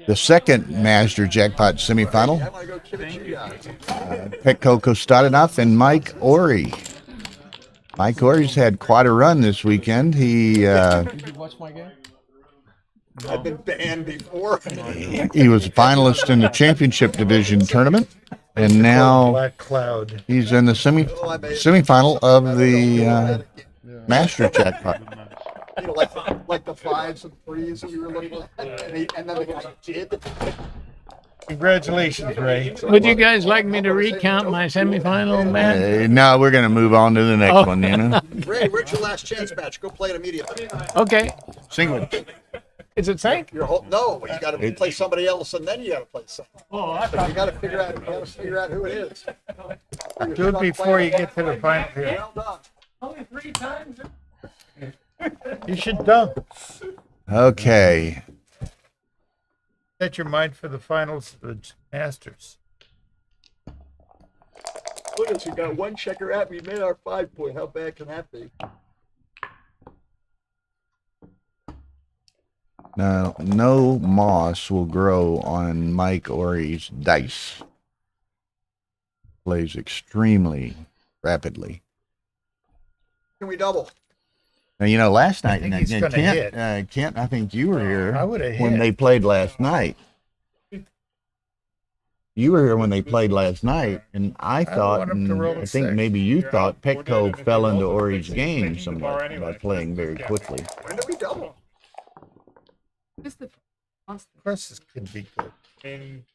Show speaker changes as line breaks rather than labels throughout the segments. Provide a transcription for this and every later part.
the second Master Jackpot semifinal. Petko, Kostadinov, and Mike Horri. Mike Horri's had quite a run this weekend. He
Did you watch my game?
I've been banned before.
he was a finalist in the championship division tournament, and now
Black Cloud.
he's in the semifinal of the Master Jackpot.
You know, like the fives and threes that we were looking at, and then the guy did.
Congratulations, Ray.
Would you guys like me to recount my semifinal match?
No, we're going to move on to the next one, you know.
Ray, where's your last chance match? Go play it immediately.
Okay.
Single.
Is it sank?
No, you got to play somebody else, and then you got to play something.
Oh, I
But you got to figure out who it is.
Do it before you get to the final here.
Well done.
only 3 times.
You should dump.
Okay.
Set your mind for the finals of the Masters.
Look at us, we got one checker out. We made our 5-point. How bad can that be?
Now, no moss will grow on Mike Horri's dice. Plays extremely rapidly.
Can we double?
Now, you know, last night,
think he's gonna hit.
Kent, I think you were here
I would've
when
hit.
they played last night. You were here when they played last night, and I thought,
want him to
and
roll a
I think
six.
maybe you thought
We're
Petko
good, and if
fell
you
into
roll the
Horri's
six,
game
it's too far
somewhat
anyway.
by playing very
Yeah.
quickly.
When do we double?
Of course, this can be good.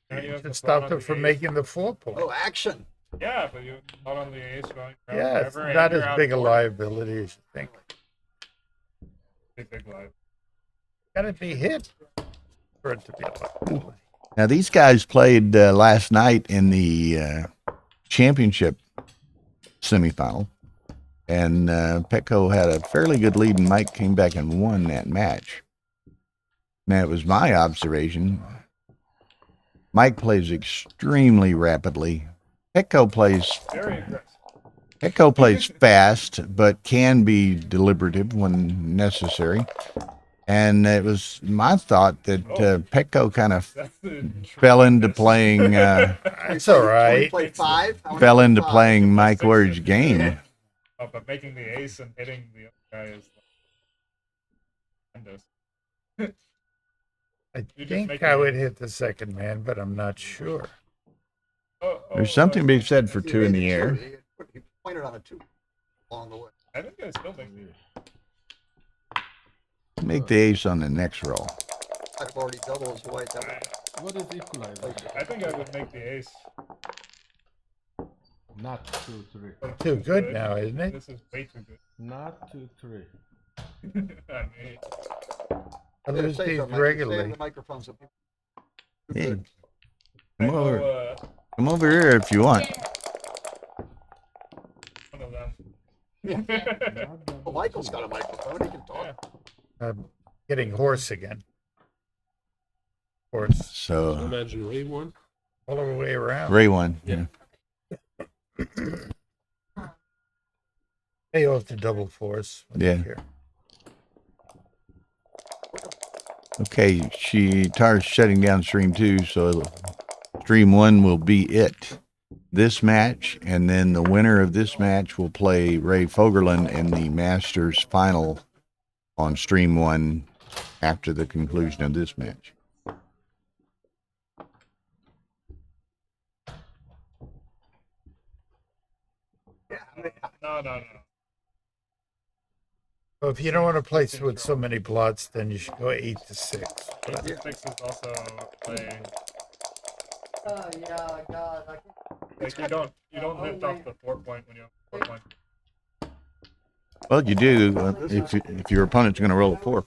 Now you have
To
the
stop
flat
them
on
from
the
making the 4-point.
Oh, action.
ace. Yeah, but you not on the ace going around
Yeah, it's
forever, and
not
you're
as big a
outboard.
liability as you think.
Big live.
Gotta be hit for it to be a liability.
Now, these guys played last night in the championship semifinal, and Petko had a fairly good lead, and Mike came back and won that match. Now, it was my observation. Mike plays extremely rapidly. Petko
Very aggressive.
plays fast, but can be deliberative when necessary. And it was my thought that Petko kind of
That's the
fell into playing
That's all
Can we
right.
play 5? I wanna
fell
play
into
5.
playing Mike Horri's game.
Oh, but making the ace and hitting the other guy is tremendous.
I
You just
think
make
I
it-
would hit the second man, but I'm not sure.
There's something to be said for two in the air.
He pointed on a 2 along the way.
I think I still make the
Make the ace on the next roll.
I've already doubled his white. That
What is equalizer?
I think I would make the ace.
Not 2, 3.
but
Too
this is
good now, isn't it?
This is way too good.
Not 2, 3.
I mean,
I lose
Stay
these
on the
regularly.
microphone so people.
Hey,
I
come
know,
over, come over here if you want.
one of them.
Well, Michael's got a microphone. He can talk.
I'm getting hoarse again. Horse
So
Imagine Ray won.
all the way around.
Ray won. Yeah.
Hey, off the double force.
Yeah.
Here.
Okay, Tara's shutting down stream 2, so stream 1 will be it. This match, and then the winner of this match will play Ray Fogerlin in the Masters final on stream 1 after the conclusion of this match.
No.
Well, if you don't want to play with so many blots, then you should go 8 to 6.
But the six is also playing.
Oh yeah, God.
Like you don't lift off the 4-point when you have 4-point.
Well, you do if your opponent's going to roll a 4.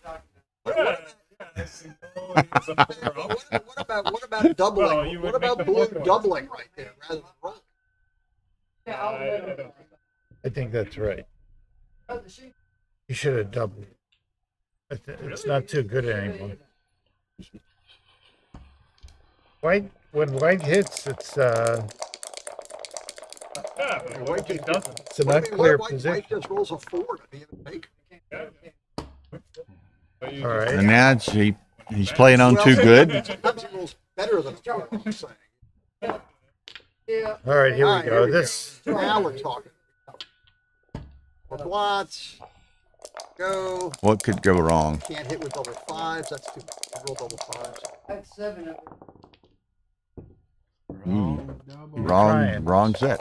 What about doubling?
Well, you would
what about
make the
blue
4 points.
doubling right there rather than rolling?
I think that's right. You should have doubled. It's not too good anymore. When white hits, it's
White just
doesn't.
it's an unclear
White
position.
just rolls a 4 to be in the make.
But you
All
just-
right.
And now he He's playing on too good.
Sometimes he rolls better than I'm saying. Yeah.
All right, here
All
we
right,
go. This
Now we're talking. For blots. Go.
What could go wrong?
Can't hit with double fives. That's too much. Roll double fives.
That's 7 of them.
Wrong double.
trying.
Wrong set.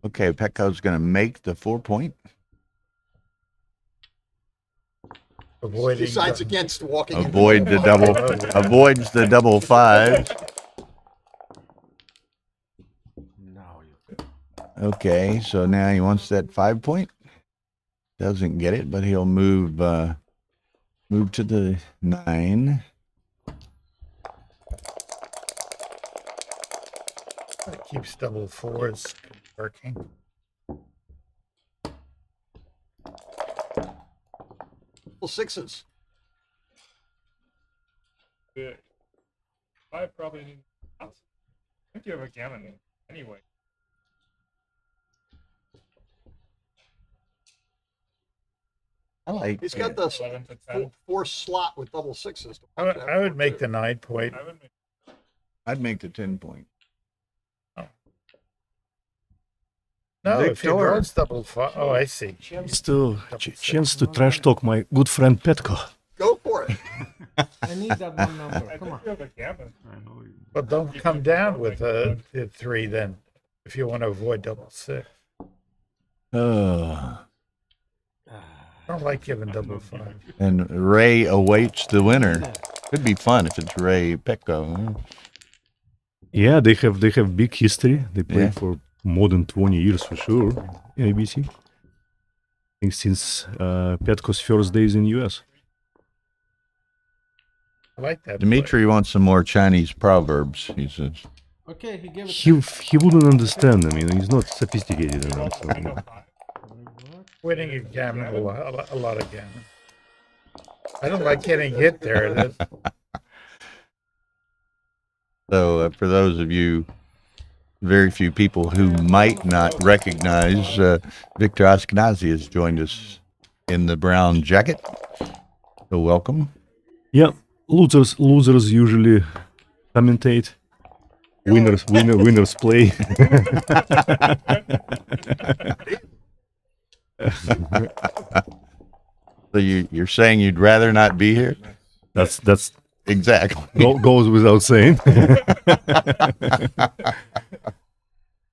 Okay, Petko's going to make the 4-point.
avoiding.
Decides against walking. into
Avoid the double. Avoids the double five.
Now you.
Okay, so now he wants that 5-point. Doesn't get it, but he'll move to the 9.
It keeps double fours working.
double sixes.
The 5 probably needs. I think you have a gammon anyway.
I like.
He's got the
11 to 10.
four slot with double sixes.
I would make the 9-point.
I would make
I'd make the 10-point.
No, if he
Victor.
rolls double five. Oh, I see.
Chance to trash talk my good friend Petko.
Go for it.
I need that one number.
I
Come
think
on.
you have a gammon.
I know you.
But don't come down with the 3 then, if you want to avoid double 6.
Uh,
I don't like giving double 5.
and Ray awaits the winner. Could be fun if it's Ray Petko.
Yeah, they have big history. They played
Yeah.
for more than 20 years for sure in ABC. I think since Petko's first days in US.
I like that.
Dmitry wants some more Chinese proverbs, he says.
Okay, he gave it.
He wouldn't understand. I mean, he's not sophisticated enough. So, you know.
Winning a gammon, a lot of gammon. I don't like getting hit there.
So for those of you, very few people who might not recognize, Victor Ashkenazi has joined us in the brown jacket. So welcome.
Yeah, losers usually commentate. Winners play.
So you're saying you'd rather not be here?
That's
Exactly.
goes without saying.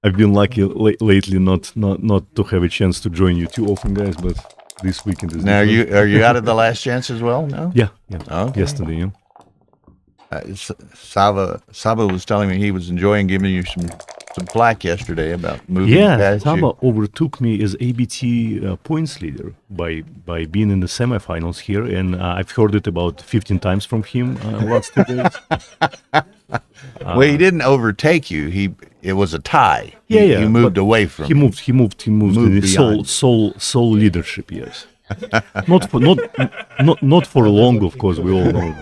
I've been lucky lately not to have a chance to join you too often, guys. But this weekend is
Now
different.
are you out of the last chance as well? No.
Yeah.
Okay.
Yesterday, yeah.
Saba was telling me he was enjoying giving you some flack yesterday about moving
Yeah,
past
Saba
you.
overtook me as ABT points leader by being in the semifinals here, and I've heard it about 15 times from him last 2 days.
Well, he didn't overtake you. It was a tie.
Yeah,
He moved
but
away from
He moved
Moved
in the
beyond.
soul leadership. Yes, not for long, of course. We all know.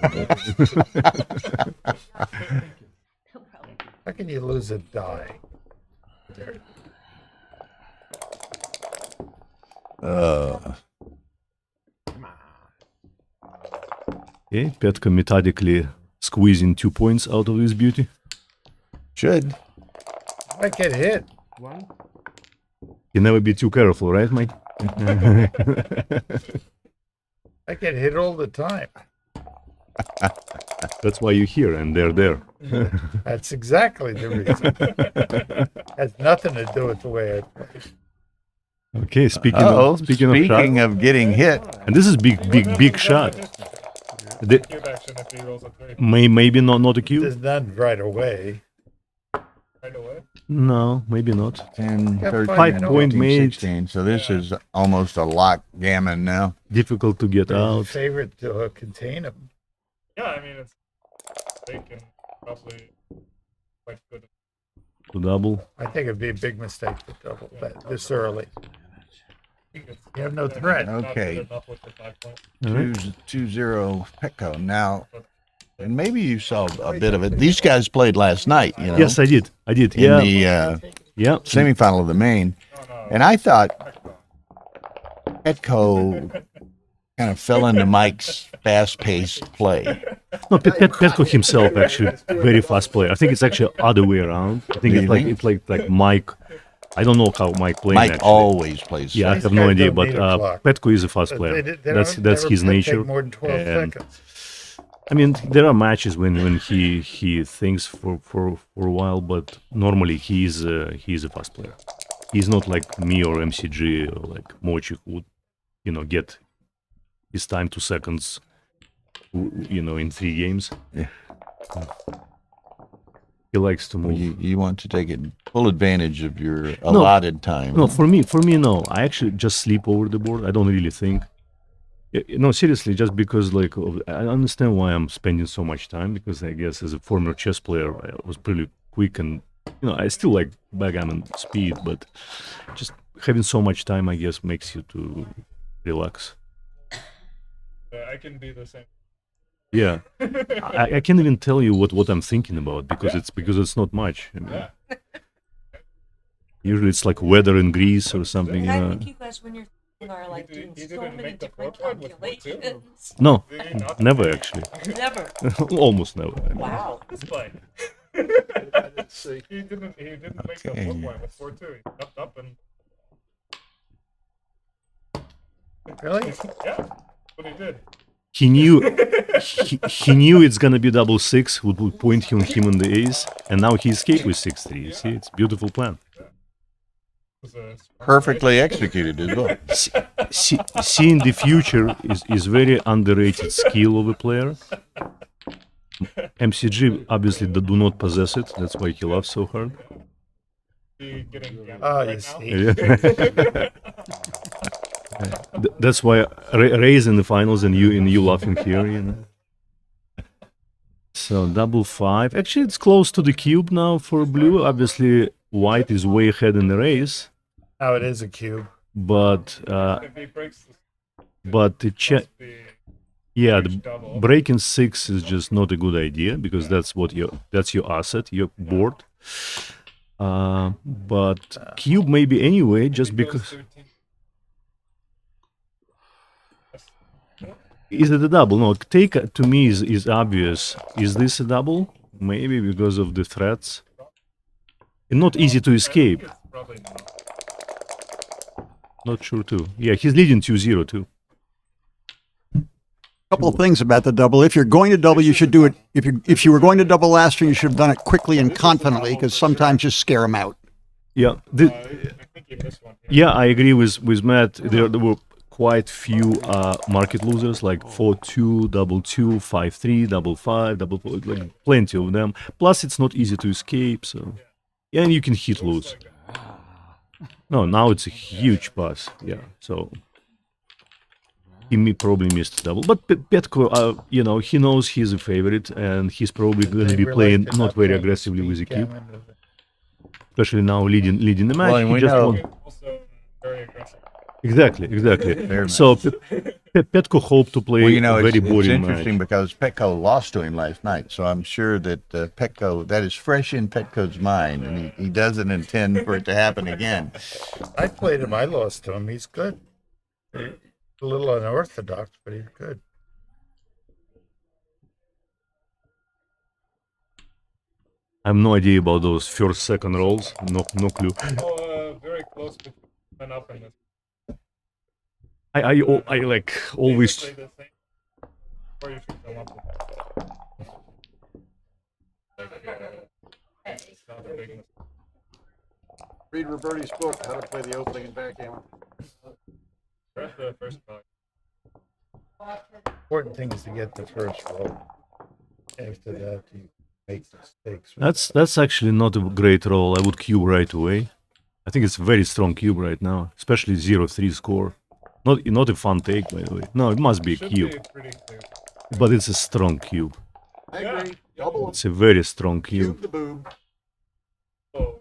How can you lose a die? There.
Okay, Petko methodically squeezing 2 points out of this beauty.
Should.
I get hit.
One.
You never be too careful, right, Mike?
I get hit all the time.
That's why you're here and they're there.
That's exactly the reason. Has nothing to do with the way I play.
Okay, speaking
Uh-oh.
of shot,
of getting hit,
and this is big shot.
Cube action if he rolls a 3
Maybe not a cube.
There's none right away.
right away.
No, maybe not.
10,
Yeah,
13,
5-point
14,
made.
16. So this is almost a lock gammon now.
Difficult to get out.
Favorite to contain him.
Yeah, I mean it's big and probably quite good.
To double.
I think it'd be a big mistake to double that this early.
I think it's
You have no threat.
not
Okay.
good enough with the 5 point.
2-0 Petko. Now, and maybe you saw a bit of it. These guys played last night, you know,
Yes, I did.
in
Yeah,
the
yeah.
semifinal of the main.
No, no.
And I thought Petko kind of fell into Mike's fast-paced play.
No, Petko himself actually very fast player. I think it's actually other way around. I think
Do
it's
you
like
think?
it's like Mike. I don't know how Mike plays.
Mike
actually.
always plays.
Yeah, I
fast.
have
These
no
guys
idea,
don't
but
need a clock.
Petko is a fast player. That's his nature.
Take more than 12
And,
seconds.
I mean, there are matches when he thinks for a while, but normally he's a fast player. He's not like me or MCG or like Mochi who would, get his time 2 seconds, in 3 games.
Yeah.
He likes to
Well,
move.
you want to take full advantage of your allotted time.
No, for me, no. I actually just sleep over the board. I don't really think. No, seriously, just because I understand why I'm spending so much time, because I guess as a former chess player, I was pretty quick and I still like backgammon speed, but just having so much time, I guess, makes you to relax.
I can be the same.
Yeah, I can't even tell you what I'm thinking about because it's not much. I mean,
Yeah.
usually it's like weather in Greece or something.
And I think you guys, when you're are like
You
doing
didn't
so many
make the
different
forward with four, too?
calculations.
No,
Did he not?
never actually.
Never.
Almost never.
Wow.
This play.
Let's see.
He didn't make the
Okay.
4 point with 4-2. He jumped up and
Really?
yeah, what he did.
He knew it's gonna be double 6, would point him on the ace, and now he escaped with 6-3. You see, it's a beautiful plan.
It was a smart
Perfectly executed as well.
Seeing the future is very underrated skill of a player. MCG obviously do not possess it. That's why he loves so hard.
play. He getting gambled
Oh, you
right now.
see.
Yeah. That's why Ray's in the finals and you laughing here. So double 5. Actually, it's close to the cube now for blue. Obviously, white is way ahead in the race,
Now it is a cube.
but
If he breaks the
the
must be
yeah,
huge
the
double.
breaking 6 is just not a good idea because that's your asset, your board. But cube maybe anyway, just
He goes
because.
13.
Is it a double? No, take to me is obvious. Is this a double? Maybe because of the threats. And not easy to escape.
It's probably not.
Not sure too. Yeah, he's leading 2-0 too.
Couple of things about the double. If you're going to double, you should do it. If you were going to double last turn, you should have done it quickly and confidently, because sometimes just scare them out.
Yeah,
I think he missed one. Here.
yeah, I agree with Matt. There were quite few market losers, like 4-2, double 2, 5-3, double 5, double 4, like plenty of them. Plus, it's not easy to escape. So, yeah, and you can hit loose. No, now it's a huge pass. Yeah, so he probably missed double. But Petko, he knows he's a favorite, and he's probably going to be playing not very aggressively with the cube, especially now leading the match.
Well, and
He
we
just
know-
won-
Also very aggressive.
Exactly.
Very
So Petko hoped to play
Well,
a very
it's
boring
interesting
match.
because Petko lost to him last night, so I'm sure that Petko, that is fresh in Petko's mind, and he doesn't intend for it to happen again.
I played him. I lost to him. He's good. A little unorthodox, but he's good.
I have no idea about those first, second rolls. No clue.
Very close between went up and this.
I like always.
Play the same. Or you should come up with it's not a big mistake.
Read Roberti's book, How to Play the Opening in Backgammon.
That's the first card.
Important thing is to get the first roll. After that, you make mistakes.
That's actually not a great roll. I would cube right away. I think it's a very strong cube right now, especially 0-3 score. Not a fun take, by the way. No, it must be a
Should
cube,
be pretty clear.
but it's a strong cube.
I agree. Double
It's a very strong
cube
cube.
the boob.
Oh.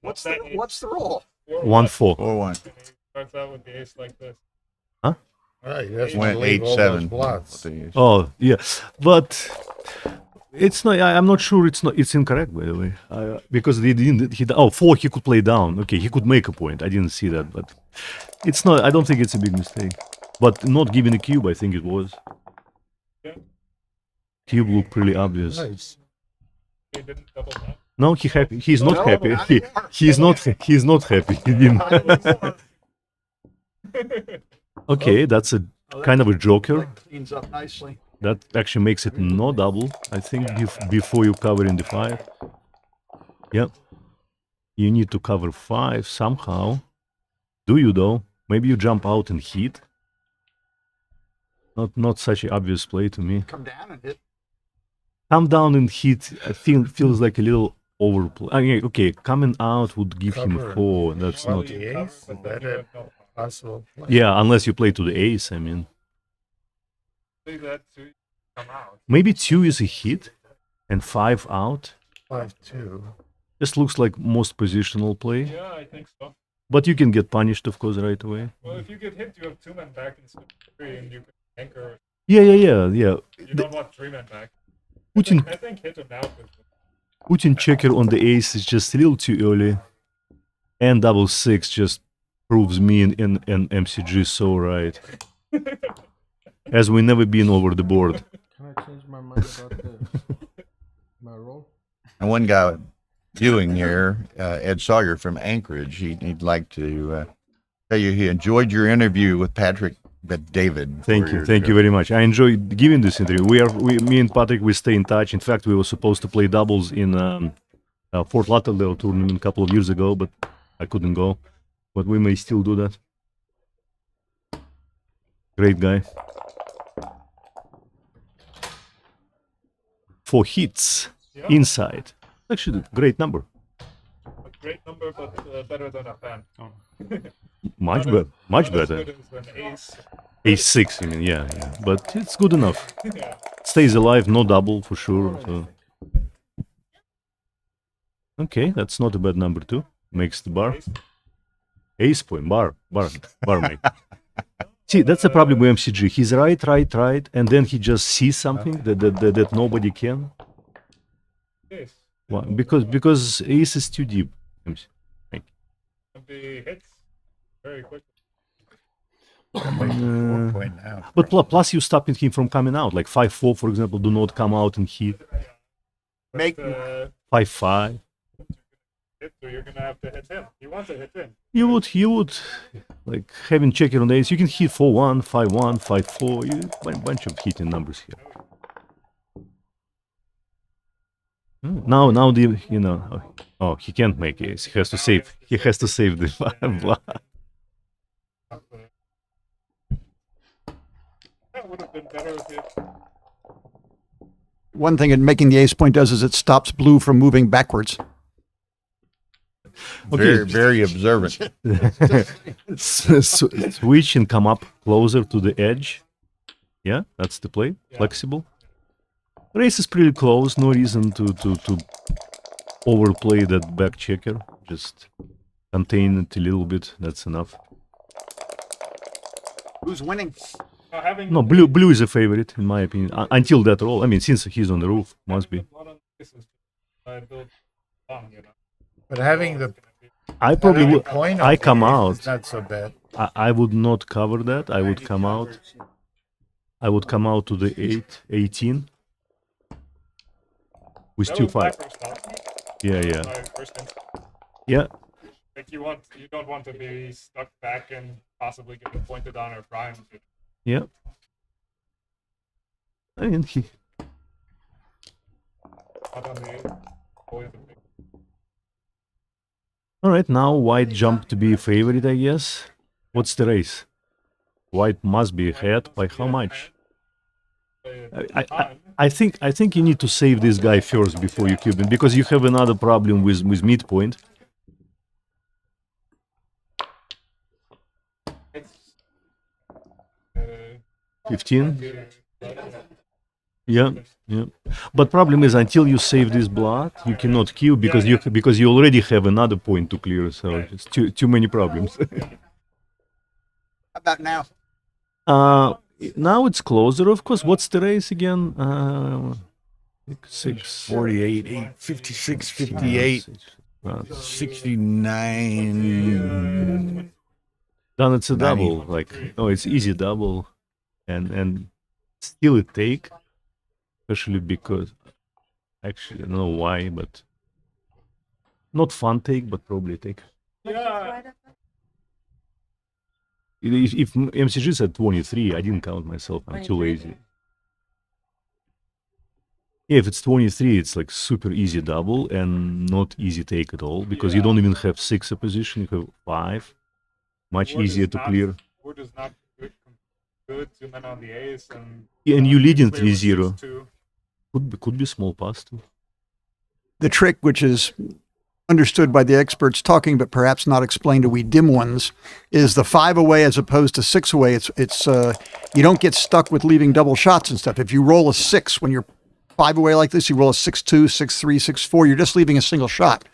What's
that?
the roll?
1-4.
4-1.
Starts out with the ace like this.
Right, that's
Went
leave all those
8-7.
blots.
Oh yeah, but it's not. I'm not sure. It's incorrect, by the way, because he didn't. 4. He could play down. Okay, he could make a point. I didn't see that, but it's not. I don't think it's a big mistake. but not giving a cube. I think it was.
Yeah.
Cube looked pretty obvious.
Nice.
He didn't double that.
No, he happy. He's not
No,
happy.
not
He's not. He's not happy. He didn't. Okay, that's a kind of a joker.
Cleans up nicely.
That actually makes it no double. I think before you cover in the 5. Yep. You need to cover 5 somehow. Do you though? Maybe you jump out and hit. Not such an obvious play to me.
Come down and hit.
Come down and hit. I think feels like a little overplay. I mean, okay, coming out would give him a
Cover.
4. That's
Well,
not.
the ace, is that a possible play?
Yeah, unless you play to the ace. I mean,
See that to come out.
maybe 2 is a hit, and 5 out.
5-2.
This looks like most positional play,
Yeah, I think so.
but you can get punished, of course, right away.
Well, if you get hit, you have 2 men back instead of 3, and you can anchor.
Yeah.
You don't want 3 men back.
Putting
I think hit him now.
putting checker on the ace is just a little too early, and double 6 just proves me and MCG so right, as we never been over the board.
Can I change my mind about my role?
And one guy viewing here, Ed Sawyer from Anchorage, he'd like to tell you he enjoyed your interview with Patrick but David.
Thank you very much. I enjoyed giving this interview. Me and Patrick, we stay in touch. In fact, we were supposed to play doubles in Fort Lauderdale tournament a couple of years ago, but I couldn't go. But we may still do that. Great guy. 4 hits
Yeah,
inside. Actually, great number.
a great number, but better than a fan.
Much
Not
better. Much
Not as
better.
good as an ace.
Ace 6, I mean, yeah. But it's good enough.
Yeah.
Stays alive, no double for sure. So. Okay, that's not a bad number too. Makes the bar. Ace point, bar make. See, that's the problem with MCG. He's right, and then he just sees something that nobody can.
Yes.
Why? Because ace is too deep.
And the hits very quick.
4 point now.
But plus you stopping him from coming out. Like 5-4, for example, do not come out and hit.
But,
5-5.
hit, so you're gonna have to hit him. He wants to hit him.
You would like having checker on the ace. You can hit 4-1, 5-1, 5-4. Bunch of hitting numbers here. Now the oh, he can't make ace. He has to save. He has to save the blood.
That would have been better if it.
One thing in making the ace point does is it stops blue from moving backwards.
Very, very observant.
Switch and come up closer to the edge. Yeah, that's the play.
Yeah.
Flexible. Race is pretty close. No reason to overplay that back checker. Just contain it a little bit. That's enough.
Who's winning?
Having
No, blue is a favorite in my opinion. Until that roll. I mean, since he's on the roof, must be.
But having the
I probably
having the
would.
point
I
of the
come
ace
out.
is not so bad.
I would not cover that. I would come out. I would come out to the 18 with 2-5. Yeah. Yeah.
Like you don't want to be stuck back and possibly getting pointed on or primed.
Yeah. I mean,
Not on the always a big.
all right, now white jump to be a favorite, I guess. What's the race? White must be ahead by how much? I think you need to save this guy first before you cube him, because you have another problem with midpoint.
It's
15. Yeah. But problem is, until you save this blood, you cannot kill because you already have another point to clear. So it's too many problems.
How about now?
Now it's closer, of course. What's the race again? 6,
48, 8, 56, 58, 69.
Then it's a
90.
double. Like, oh, it's easy double, and still it take, especially because actually I don't know why, but not fun take, but probably take.
Yeah.
If MCG said 23, I didn't count myself. I'm too
23.
lazy. Yeah, if it's 23, it's like super easy double and not easy take at all because you don't even have 6 opposition. You have 5. Much
Wood is
easier to
not-
clear.
Wood is not good. Good 2 men on the ace and.
Yeah, and you lead in
play with
3-0.
6-2.
Could be small pass too.
The trick, which is understood by the experts talking, but perhaps not explained to we dim ones, is the 5 away as opposed to 6 away. It's you don't get stuck with leaving double shots and stuff. If you roll a 6 when you're 5 away like this, you roll a 6-2, 6-3, 6-4. You're just leaving a single shot.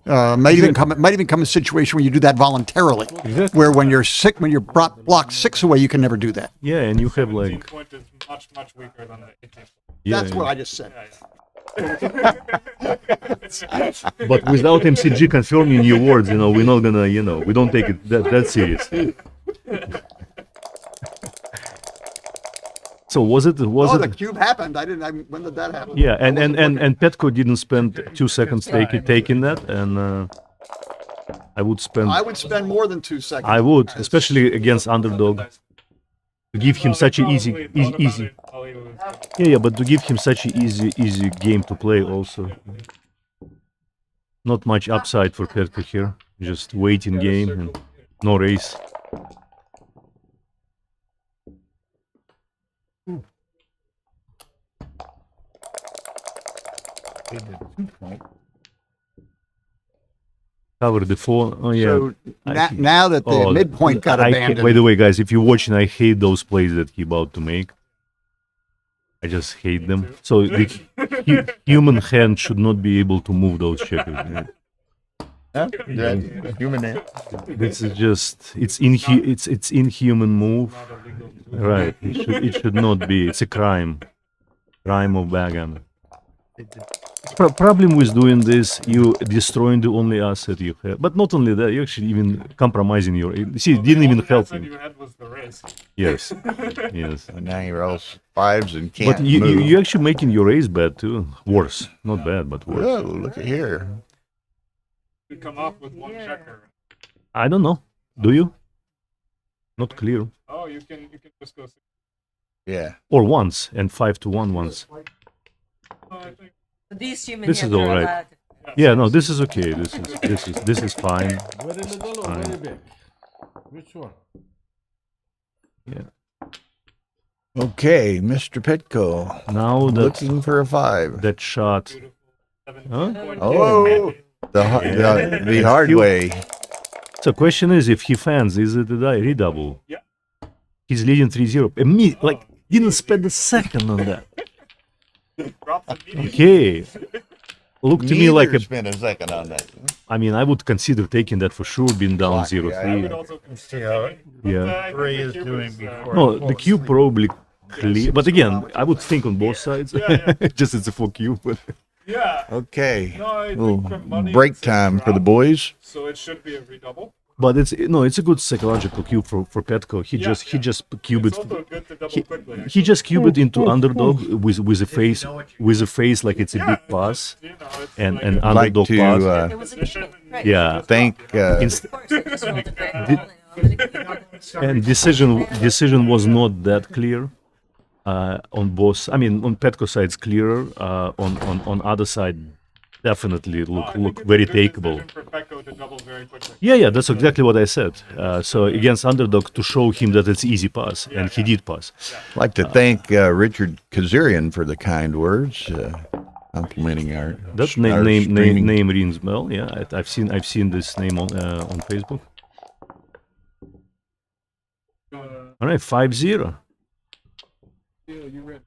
Might even come a situation where you do that voluntarily.
Exactly.
Where when you're sick, when you're blocked 6 away, you can never do that.
Yeah, and you have
17
like
point is much weaker than the 18.
yeah,
That's what I just said.
but without MCG confirming your words, we're not gonna, we don't take it that serious. So was it?
Oh, the cube happened. When did that happen?
Yeah, and Petko didn't spend 2 seconds taking that, and I would spend.
I would spend more than 2 seconds.
I would, especially against underdog, to give him such an easy. Yeah, but to give him such an easy game to play also. Not much upside for Petko here. Just waiting game and no race. Cover the 4. Oh yeah.
So now that the
Oh,
midpoint got
by
abandoned,
the way, guys, if you're watching, I hate those plays that he's about to make. I just hate them. So the human hand should not be able to move those checkers. Yeah.
Huh? Human hand.
This is just it's inhuman move. Right. It should not be. It's a crime. Crime of backgammon. Problem with doing this, you destroying the only asset you have. But not only that, you actually even compromising your. See, it didn't even help
What
him.
you had was the race.
Yes, yes.
And now he rolls 5s and can't
But you
move.
you actually making your ace bad too. Worse, not bad, but worse.
Whoa, look at here.
You come off with 1 checker.
I don't know. Do you? Not clear.
Oh, you can just go.
Yeah.
Or once and 5-1 once.
Oh, I think.
These human
This is
hands are
all right.
allowed.
Yeah, no, this is okay. This is fine.
Very little or very big? Which one?
Yeah.
Okay, Mr. Petko.
Now that
Looking for a 5.
that shot. Huh?
Oh, the hard way.
So question is, if he fans, is it a redouble?
Yeah.
He's leading 3-0. Like didn't spend a second on that.
Drops immediately.
Okay. Look to me like
Neither
a.
spent a second on that.
I mean, I would consider taking that for sure, being down
Block, yeah.
0-3.
I would also
Let's see how
Yeah.
Ray is doing before.
No, the cube probably clear. But again, I would think on both sides. Just it's a 4 cube. But
Yeah.
Okay.
No, I
Little
think from money
break
it's a
time for the
drop,
boys.
So it should be a redouble.
it's a good psychological cube for Petko. He just cubed
It's
it.
also good to double quickly.
He just cubed it into underdog with a face like it's a big pass
You know, it's
and
like
an
a
I'd like
underdog
to
pass.
It was a good one. Right.
Yeah.
thank
Inst-
Of course, I just rolled it very well.
and decision was not that clear on both. I mean, on Petko side it's clearer. On other side, definitely
I
look
think it's a
very
good
takeable.
decision for Petko to double very quickly.
Yeah, that's exactly what I said. So against underdog to show him that it's easy pass, and he did pass.
like to thank Richard Kazarian for the kind words, complimenting our
That
our streaming.
name rings bell. Yeah, I've seen this name on Facebook. All right, 5-0.
Yeah, you read.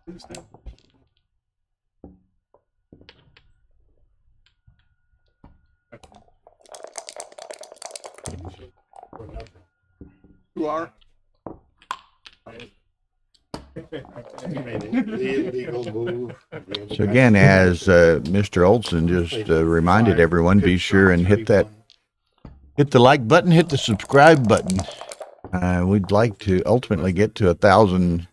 Tuesday.
you are.
So again, as Mr. Olson just reminded everyone, be sure and hit that Hit the like button, hit the subscribe button. We'd like to ultimately get to 1,000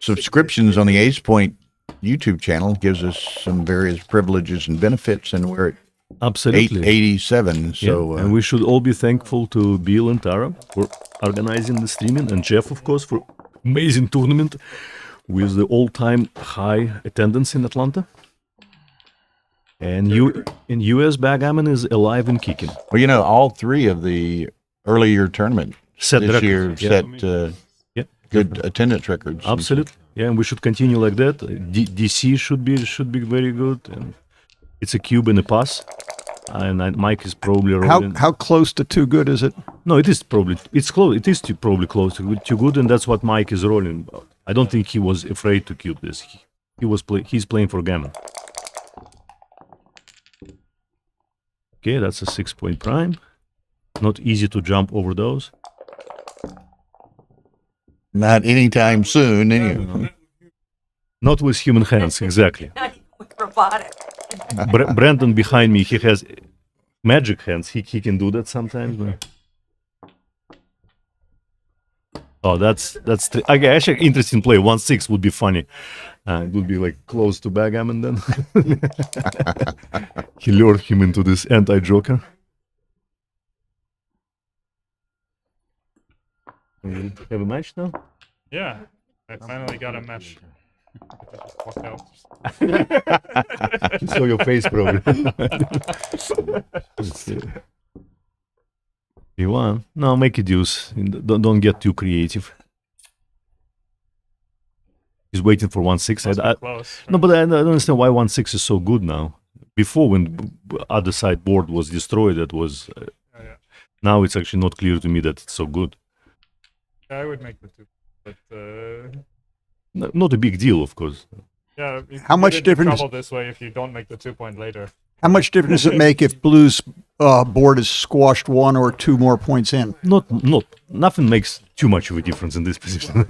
subscriptions on the Ace Point YouTube channel. It gives us some various privileges and benefits, and we're at
Absolutely.
887. So,
and we should all be thankful to Bill and Tara for organizing the streaming, and Jeff, of course, for amazing tournament with the all-time high attendance in Atlanta. And in US Backgammon is alive and kicking.
well, all three of the earlier tournament
Set
this
record.
year
Yeah.
set
Yeah.
good attendance records.
Absolutely. Yeah, and we should continue like that. DC should be very good. And it's a cube and a pass. And Mike is probably rolling.
How close to too good is it?
No, it's close. It is probably close to good, and that's what Mike is rolling about. I don't think he was afraid to cube this. He's playing for Gammon. Okay, that's a 6-point prime. Not easy to jump over those.
Not anytime soon, anyway.
Not with human hands, exactly.
Not even with robotic.
Brandon behind me, he has magic hands. He can do that sometimes. But... Oh, that's okay, actually interesting play. 1-6 would be funny. It would be like close to backgammon then. He lured him into this anti-joker. We have a match now?
Yeah, I finally got a match. I just walked out.
You saw your face probably. You won? No, make it use. Don't get too creative. He's waiting for 1-6.
Close.
No, but I don't understand why 1-6 is so good now. Before, when other side board was destroyed, that was.
Yeah.
Now it's actually not clear to me that it's so good.
I would make the two, but
Not a big deal, of course.
yeah.
How much
get into
difference-
trouble this way if you don't make the 2-point later?
How much difference does it make if Blue's board is squashed 1 or 2 more points in?
Nothing makes too much of a difference in this position.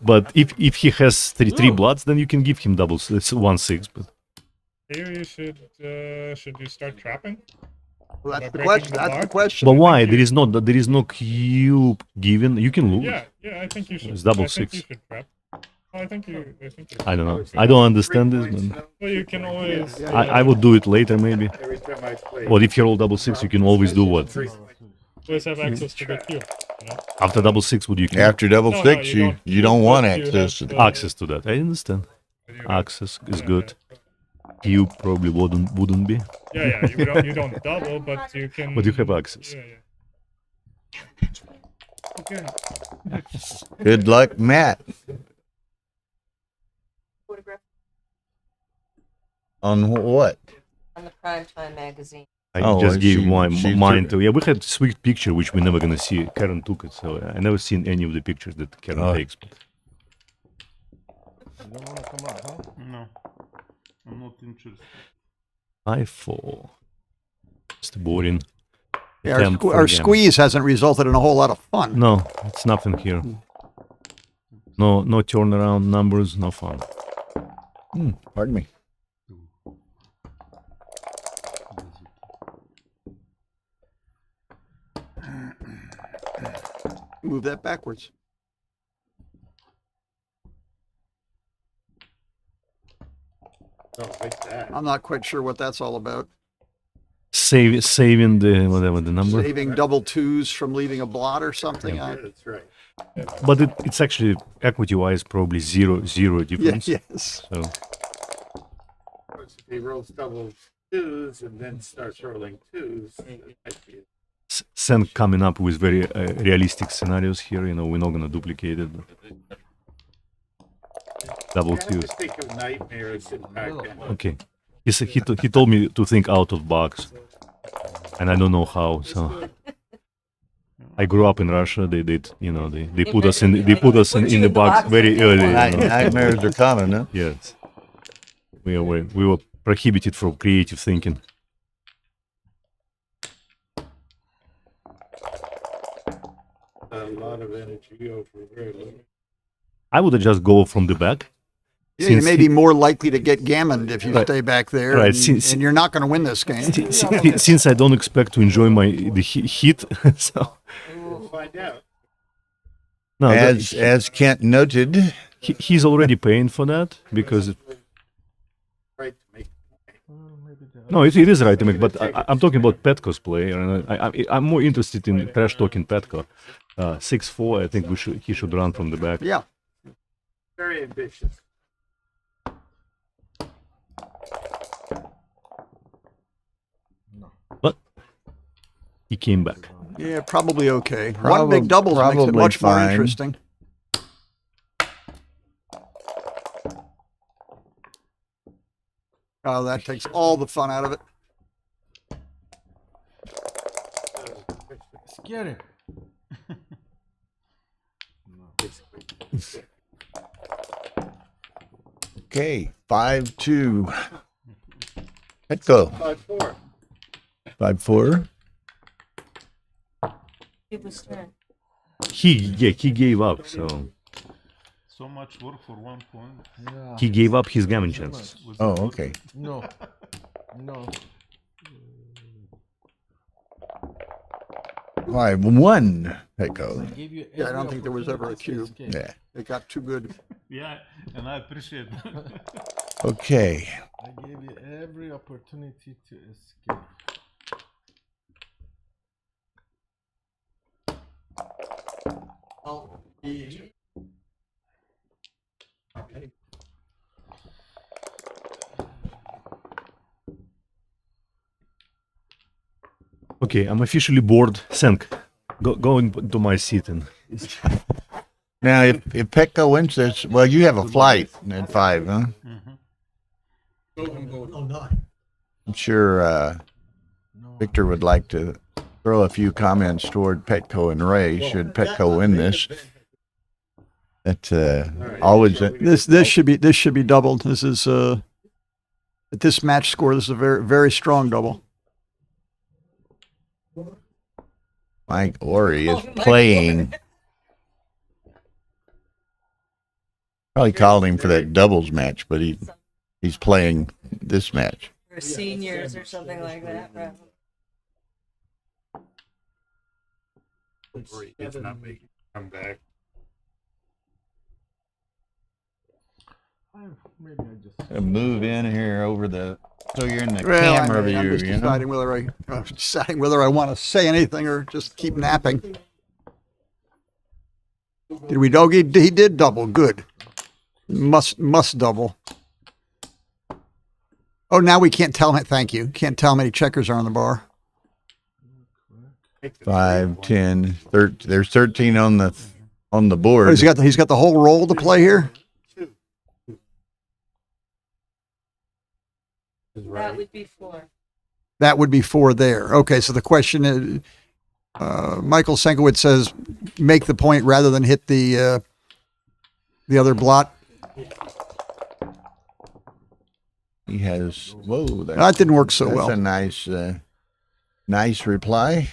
But if he has three bloods, then you can give him doubles. It's 1-6. But
Here you should you start trapping?
Well, that's the
Breaking
question.
the
That's the
block?
question.
but why? There is no cube given. You can lose.
Yeah. I think you should.
It's double
I think
6.
You should trap. I think you.
I don't know. I don't understand this. But
Well, you can always.
I would do it later, maybe.
Every time I play.
What if you roll double 6? You can always do what?
Always have access to the cube. You know?
After double 6, would you can
After double
No,
six,
you
you
don't.
don't want
You
access
have
to
to-
access to that? I understand. Access is good. Cube probably wouldn't be,
Yeah. You don't double, but you can.
but you have access.
Yeah.
Good luck, Matt.
Photograph
On what?
on the Primetime magazine.
I
Oh,
just gave
she
mine
took-
to. Yeah, we had sweet picture which we're never gonna see. Karen took it, so I never seen any of the pictures that Karen
Oh.
takes.
You don't want to come out, huh?
No, I'm not interested.
5-4. It's boring.
Yeah,
attempt for
our
Gammon.
squeeze hasn't resulted in a whole lot of fun.
No, it's nothing here. No turnaround numbers, no fun.
Pardon me.
Move that backwards.
Oh, like that.
I'm not quite sure what that's all about.
Saving the whatever the number,
Saving double 2s from leaving a blot or something.
That's right.
but it's actually equity-wise probably zero difference.
Yes.
So
If he rolls double 2s and then starts rolling 2s, might be
Sen coming up with very realistic scenarios here. We're not gonna duplicate it. But double
I have
twos.
to think of nightmares in backgammon.
Okay. He told me to think out of box, and I don't know how. So I grew up in Russia. They put us in the box very early.
Nightmares are common, huh?
Yes. We were prohibited from creative thinking.
A lot of energy over very little.
I would just go from the back
Yeah, you
since
may be more likely to get gammoned if you
Right.
stay back there,
Right,
and,
since-
and you're not going to win this game.
since I don't expect to enjoy the heat, so
We'll find out.
no,
As Kent noted,
he's already paying for that because
Right to make.
no, it is right to make. But I'm talking about Petko's play, and I'm more interested in trash talking Petko. 6-4, I think he should run from the back.
Yeah.
Very ambitious.
But he came back.
Yeah, probably okay. One big
Probab-
doubles makes it
probably
much more
fine.
interesting. Oh, that takes all the fun out of it.
Scary.
okay, 5-2. Petko,
5-4.
5-4.
People's turn.
He gave up. So
So much work for 1 point.
Yeah.
he gave up his gammon chances.
Was
Oh,
it good?
okay.
No. No.
5-1. Petko.
Give you
Yeah, I
every
don't think there was ever a
opportunity to
cube.
escape.
Yeah.
It got too good.
Yeah, and I appreciate that.
Okay.
I gave you every opportunity to escape.
Okay, I'm officially bored. Senk, go into my seat and
Now, if Petko wins this, well, you have a flight at 5, huh? I'm sure Victor would like to throw a few comments toward Petko and Ray should Petko win this. That's always
This should be doubled. This is at this match score. This is a very strong double.
Mike Horri is playing. Probably called him for that doubles match, but he's playing this match.
For seniors or something like that, right?
It's not making come back.
Maybe I just.
Move in here over the so you're in the
Well,
camera
I'm
view.
just
You know?
deciding whether I want to say anything or just keep napping. Did we doggy? He did double. Good. Must double. Oh, now we can't tell him. Thank you. Can't tell how many checkers are on the bar.
5, 10, 13. There's 13 on the
Oh,
board.
he's got the whole roll to play here.
That would be 4.
That would be 4 there. Okay, so the question is, Michael Senkowitz says, make the point rather than hit the other blot.
He has whoa.
That didn't work so
That's
well.
a nice reply.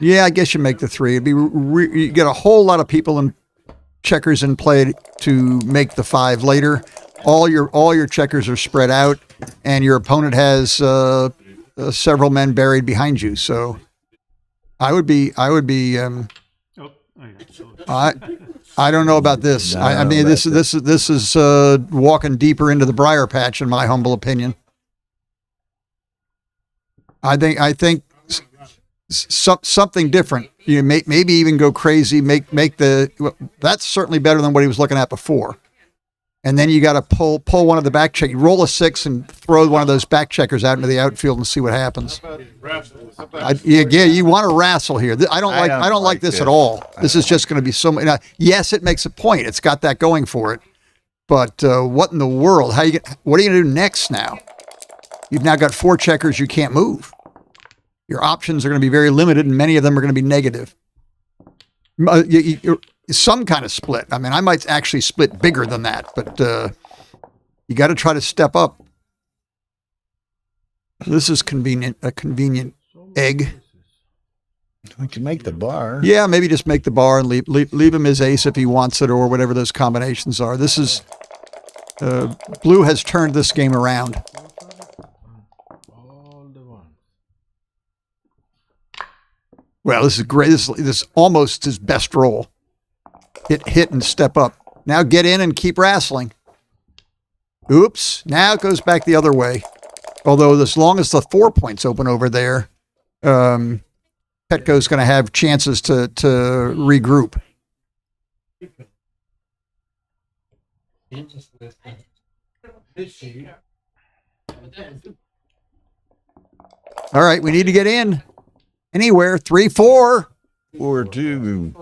Yeah, I guess you make the 3. It'd be you get a whole lot of people in checkers in play to make the 5 later. All your checkers are spread out, and your opponent has several men buried behind you. So, I would be.
Oh, okay.
I don't know about this. I mean, this is walking deeper into the briar patch, in my humble opinion. I think something different. You maybe even go crazy. Make that's certainly better than what he was looking at before. And then you got to pull one of the back check. You roll a 6 and throw one of those back checkers out into the outfield and see what happens. Yeah, you want to wrestle here. I don't like this at all. This is just going to be so much. Yes, it makes a point. It's got that going for it. But what in the world? What are you going to do next now? You've now got 4 checkers you can't move. Your options are going to be very limited, and many of them are going to be negative. Some kind of split. I mean, I might actually split bigger than that, but you got to try to step up. This is a convenient egg.
We can make the bar.
Yeah, maybe just make the bar and leave him his ace if he wants it, or whatever those combinations are. This is Blue has turned this game around.
All the ones.
Well, this is great. This is almost his best roll. Hit and step up. Now get in and keep wrestling. Oops. Now it goes back the other way. Although as long as the 4 points open over there, Petko's going to have chances to regroup. All right, we need to get in. Anywhere. 3, 4.
Or two.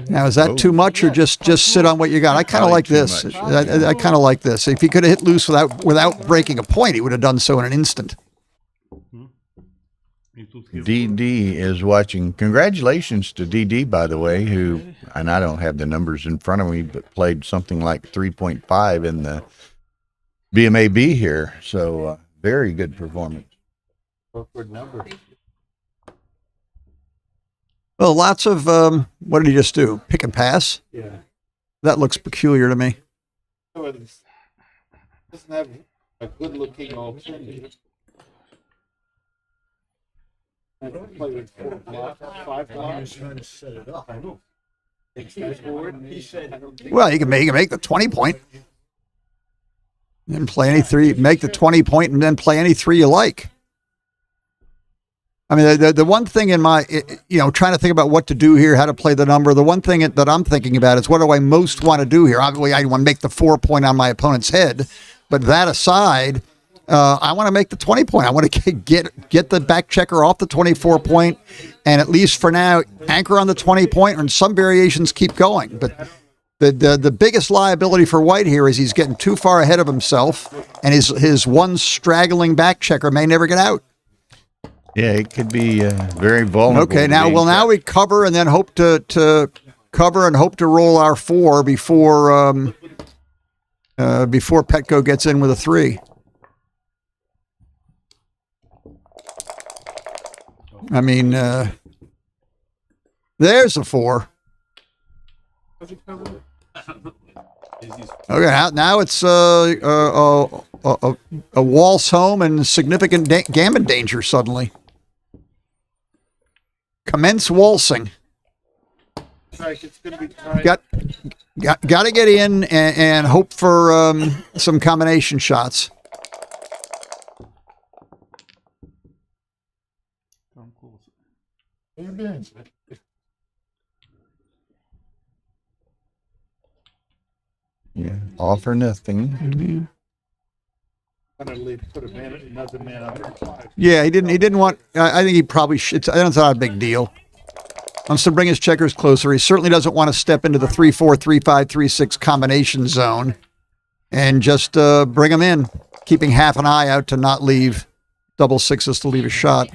Now, is that too much, or just sit on what you got? I kind of
Probably
like
too
this.
much.
I kind of like this. If he could have hit loose without breaking a point, he would have done so in an instant.
DD is watching. Congratulations to DD, by the way, who, and I don't have the numbers in front of me, but played something like 3.5 in the BMAB here. So very good performance.
Well, lots of, what did he just do? Pick and pass?
Yeah.
That looks peculiar to me.
So it doesn't have a good looking alternative. Play with 4 blocks, 5 blocks. Trying to set it up. I know. He said,
Well, you can make the 20 point. Then play any 3, make the 20 point and then play any 3 you like. I mean, the one thing in my, trying to think about what to do here, how to play the number, the one thing that I'm thinking about is what do I most want to do here? Obviously, I want to make the 4 point on my opponent's head, but that aside, I want to make the 20 point. I want to get the back checker off the 24 point, and at least for now, anchor on the 20 point, and some variations keep going. But the biggest liability for White here is he's getting too far ahead of himself, and his one straggling back checker may never get out.
Yeah, it could be very vulnerable.
Okay, now we cover and then hope to cover and hope to roll our 4 before Petko gets in with a 3. I mean, there's a 4. Okay, now it's a waltz home and significant gammon danger suddenly. Commence waltzing.
it's going to be tight.
Got to get in and hope for some combination shots.
Yeah, all for nothing.
Put another man on 5.
Yeah, he didn't want. I think he probably should. It's not a big deal. Wants to bring his checkers closer. He certainly doesn't want to step into the 3-4, 3-5, 3-6 combination zone, and just bring him in, keeping half an eye out to not leave double sixes to leave a shot.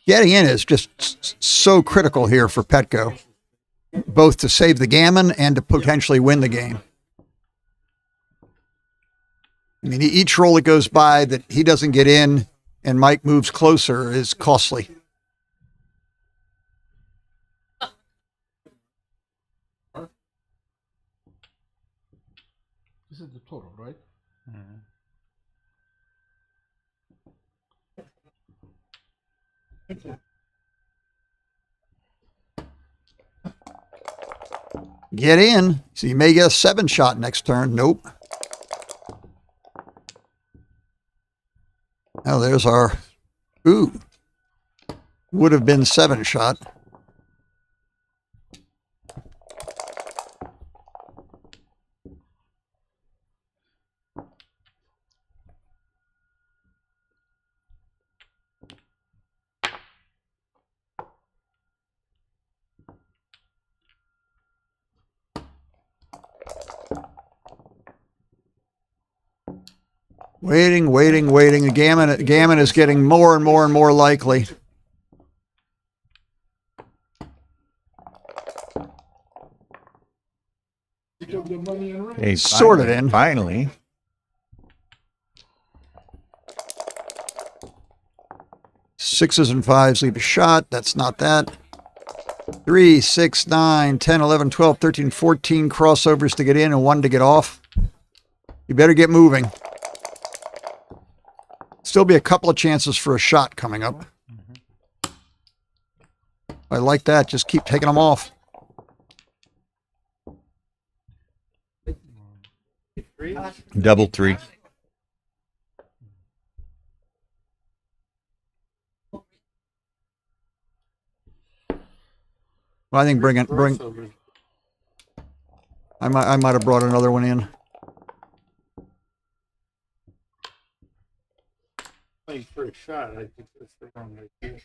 Getting in is just so critical here for Petko, both to save the gammon and to potentially win the game. I mean, each roll that goes by that he doesn't get in and Mike moves closer is costly.
This is the total, right?
Get in. So you may get a 7 shot next turn. Nope. Oh, there's our, would have been 7 shot. Waiting. The gammon is getting more and more likely.
Hey,
Sorted in.
Finally.
Sixes and fives leave a shot. That's not that. 3, 6, 9, 10, 11, 12, 13, 14 crossovers to get in and 1 to get off. You better get moving. Still be a couple of chances for a shot coming up. I like that. Just keep taking them off.
Double three.
Well, I think bring. I might have brought another one in.
Playing for a shot, I think that's the wrong idea.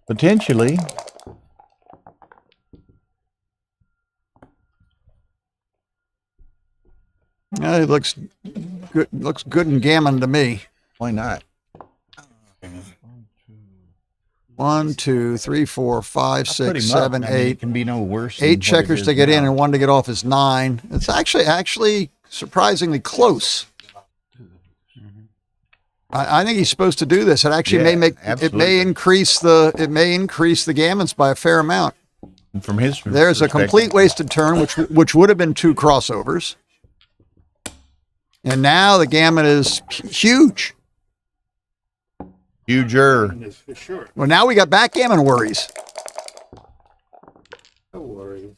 Potentially.
Yeah, it looks good. Looks good in gammon to me.
Why not?
1, 2, 3, 4, 5,
I'll put
6,
him up.
7,
I mean,
8.
it can be no worse. than
8
what it
checkers
is
to get in
now.
and 1 to get off is 9. It's actually surprisingly close. I think he's supposed to do this. It actually
Yeah,
may
absolutely.
increase the gammons by a fair amount.
And from his
There's a
perspective,
complete wasted turn, which would have been 2 crossovers. And now the gammon is huge.
huger.
Yes, for sure.
Well, now we got backgammon worries.
No worries.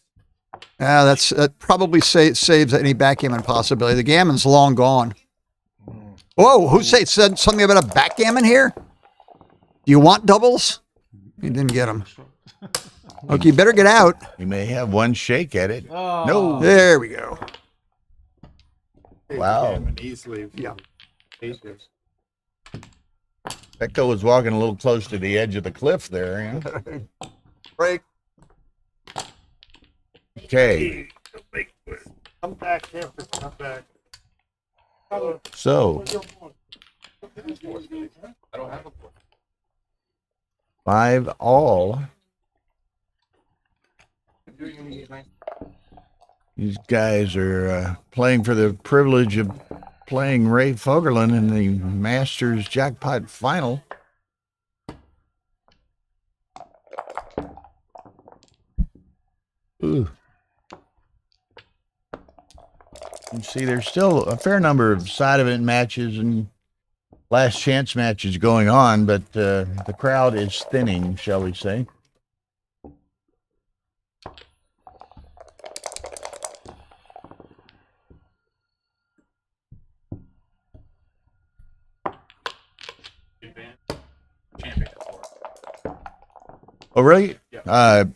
That probably saves any backgammon possibility. The gammon's long gone. Whoa, who said something about a backgammon here? Do you want doubles? You didn't get them. Okay, you better get out.
He may have one shake at it. No.
There we go.
Wow.
Easily.
Yeah.
Petko was walking a little close to the edge of the cliff there. Yeah?
Break.
Okay.
Come back here. Come back.
So 5 all. These guys are playing for the privilege of playing Ray Fogerlin in the Masters Jackpot final. Ooh. You see, there's still a fair number of side event matches and last chance matches going on, but the crowd is thinning, shall we say. Oh, really?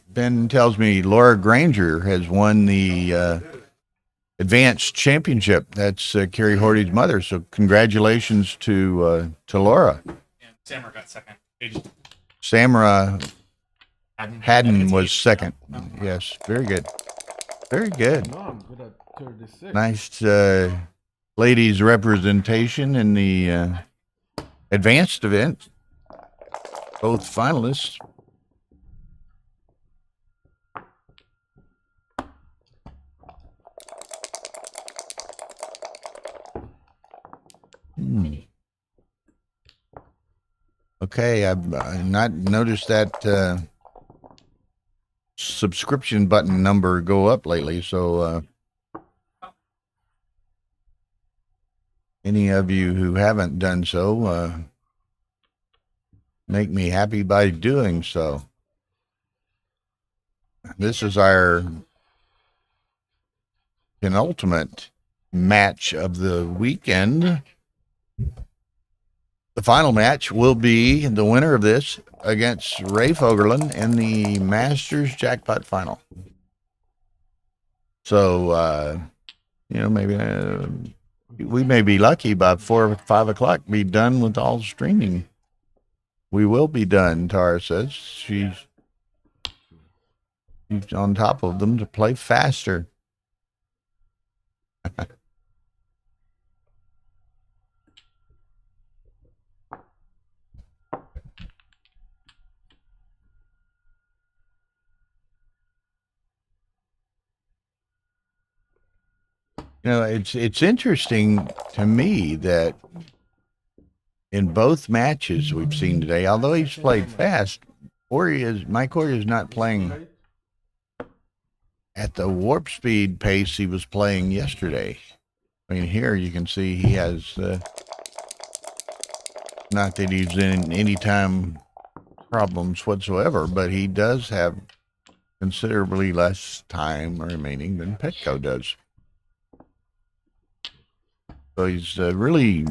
Ben tells me Laura Granger has won the advanced championship. That's Carrie Horty's mother. So congratulations to Laura.
And Samara got second.
Samara Haddon was second. Yes, very good. Very good.
No, I'm good at 36.
Nice ladies representation in the advanced event. Both finalists. Okay, I've not noticed that subscription button number go up lately, so any of you who haven't done so, make me happy by doing so. This is our penultimate match of the weekend. The final match will be the winner of this against Ray Fogerlin in the Masters Jackpot final. So, maybe we may be lucky by 4 or 5 o'clock be done with all streaming. We will be done, Tara says. She's on top of them to play faster. it's interesting to me that in both matches we've seen today, although he's played fast, Mike Horri is not playing at the warp speed pace he was playing yesterday. I mean, here you can see he has, not that he's in any time problems whatsoever, but he does have considerably less time remaining than Petko does. So he's really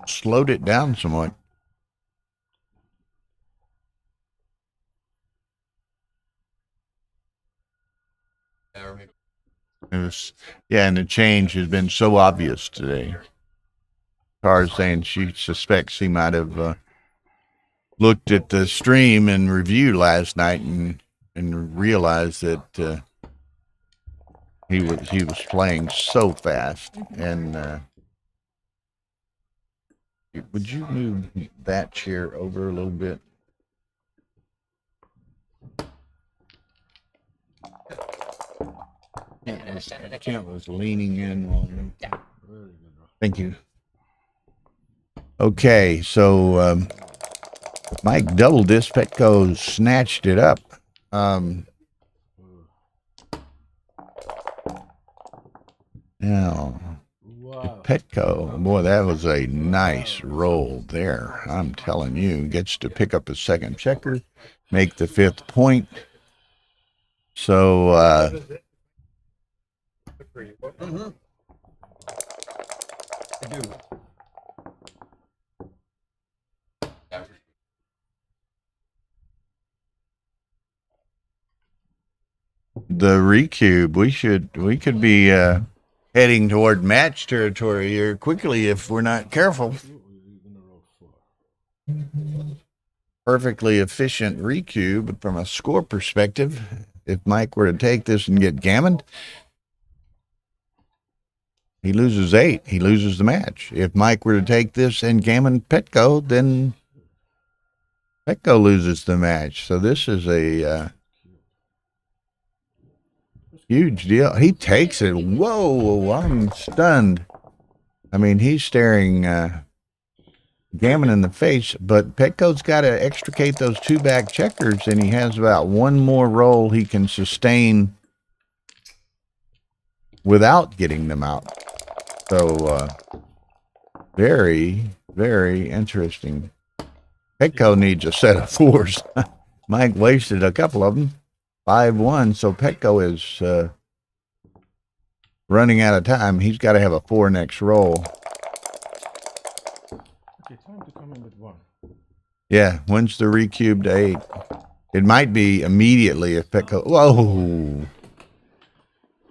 slowed it down somewhat. And the change has been so obvious today. Tara's saying she suspects he might have looked at the stream and review last night and realized that he was playing so fast. And would you move that chair over a little bit? Kent was leaning in on him. Thank you. Okay, so Mike doubled this. Petko snatched it up. Now, Petko, boy, that was a nice roll there. I'm telling you, gets to pick up a second checker, make the 5th point. So, the recube, we could be heading toward match territory here quickly if we're not careful. Perfectly efficient recube from a score perspective. If Mike were to take this and get gammoned, he loses 8. He loses the match. If Mike were to take this and gammon Petko, then Petko loses the match. So this is a huge deal. He takes it. Whoa, I'm stunned. I mean, he's staring Gammon in the face, but Petko's got to extricate those 2 back checkers, and he has about 1 more roll he can sustain without getting them out. So, very, very interesting. Petko needs a set of 4s. Mike wasted a couple of them. 5-1, so Petko is running out of time. He's got to have a 4 next roll.
Okay, time to come in with 1.
Yeah, when's the recube to 8? It might be immediately if Petko. Whoa!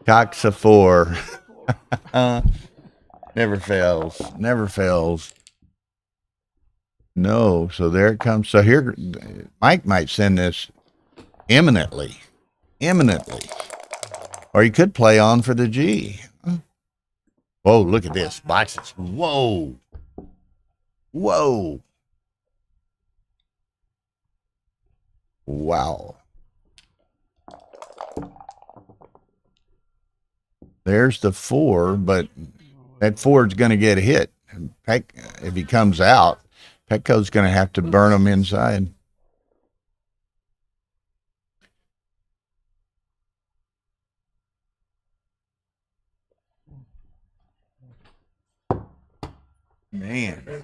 Cocks a 4. Never fails. Never fails. No, so there it comes. So here, Mike might send this imminently. Or he could play on for the G. Whoa, look at this. Boxes. Whoa. Whoa. Wow. There's the 4, but that 4 is going to get hit. If he comes out, Petko's going to have to burn him inside. Man.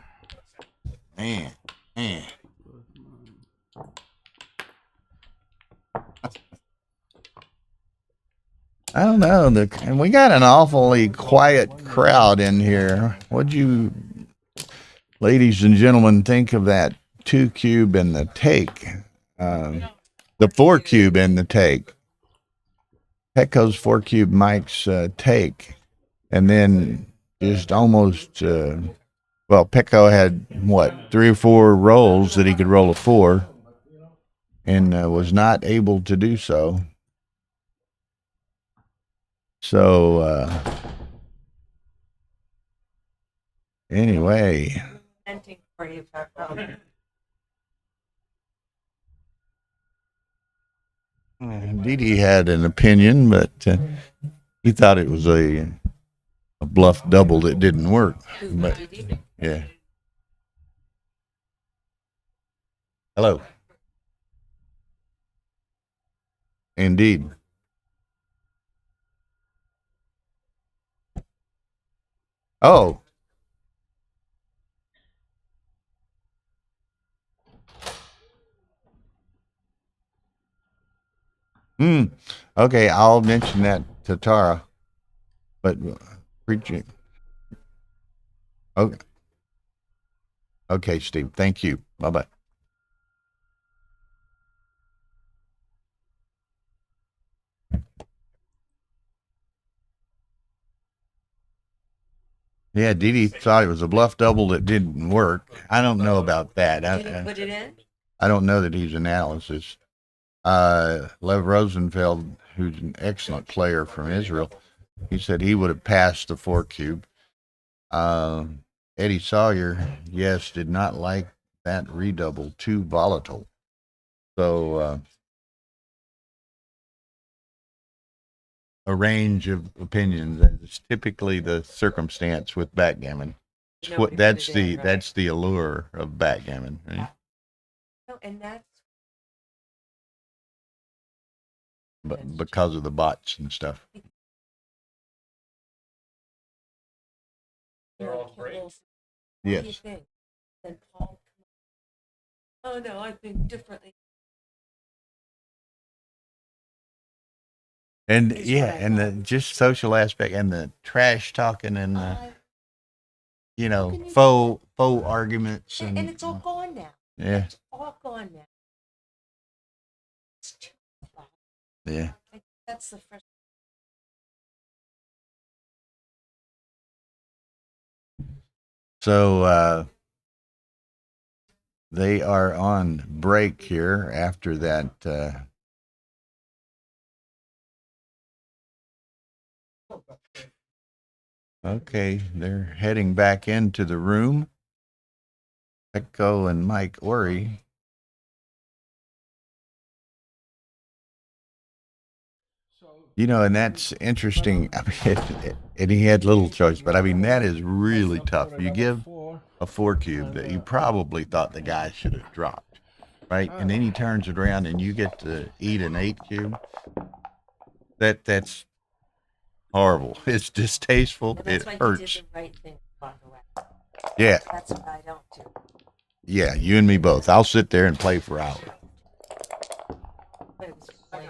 I don't know. And we got an awfully quiet crowd in here. What'd you, ladies and gentlemen, think of that 2 cube in the take? The 4 cube in the take. Petko's 4 cube Mike's take. And then just almost, Petko had, 3 or 4 rolls that he could roll a 4 and was not able to do so. So, anyway.
For you, Petko.
Didi had an opinion, but he thought it was a a bluff double that didn't work.
Who,
But
DD?
yeah. Hello. Indeed. Oh. Hmm. Okay, I'll mention that to Tara. But preaching. Okay. Okay, Steve. Thank you. Bye bye. Yeah, Didi thought it was a bluff double that didn't work. I don't know about that.
Did he put it in?
I don't know that he's analysis. Lev Rosenfeld, who's an excellent player from Israel, he said he would have passed the 4-cube. Eddie Sawyer, yes, did not like that redouble, too volatile. So a range of opinions. That's typically the circumstance with backgammon.
Nobody
That's
put it in, right?
that's the allure of backgammon, right?
No, and that's
But because of the bots and stuff.
They're all great.
What do you
Yes.
think? Then Paul. Oh no, I think differently.
And
Is
yeah,
what I
and the
thought.
just social aspect and the trash talking and
I-
you
how
know,
can you-
faux arguments
and
and
it's all gone now.
yeah,
It's all gone now. It's too bad.
yeah.
That's the first.
So they are on break here after that okay, they're heading back into the room. Petko and Mike Horri. You know, and that's interesting. I mean, and he had little choice, but I mean, that is really tough. You give a 4-cube that you probably thought the guy should have dropped, right? And then he turns it around and you get to eat an 8-cube. That's horrible. It's distasteful.
And
It
that's why he
hurts.
did the right thing. By the way,
Yeah,
that's what I don't do.
yeah. You and me both. I'll sit there and play for hours.
But it was plain.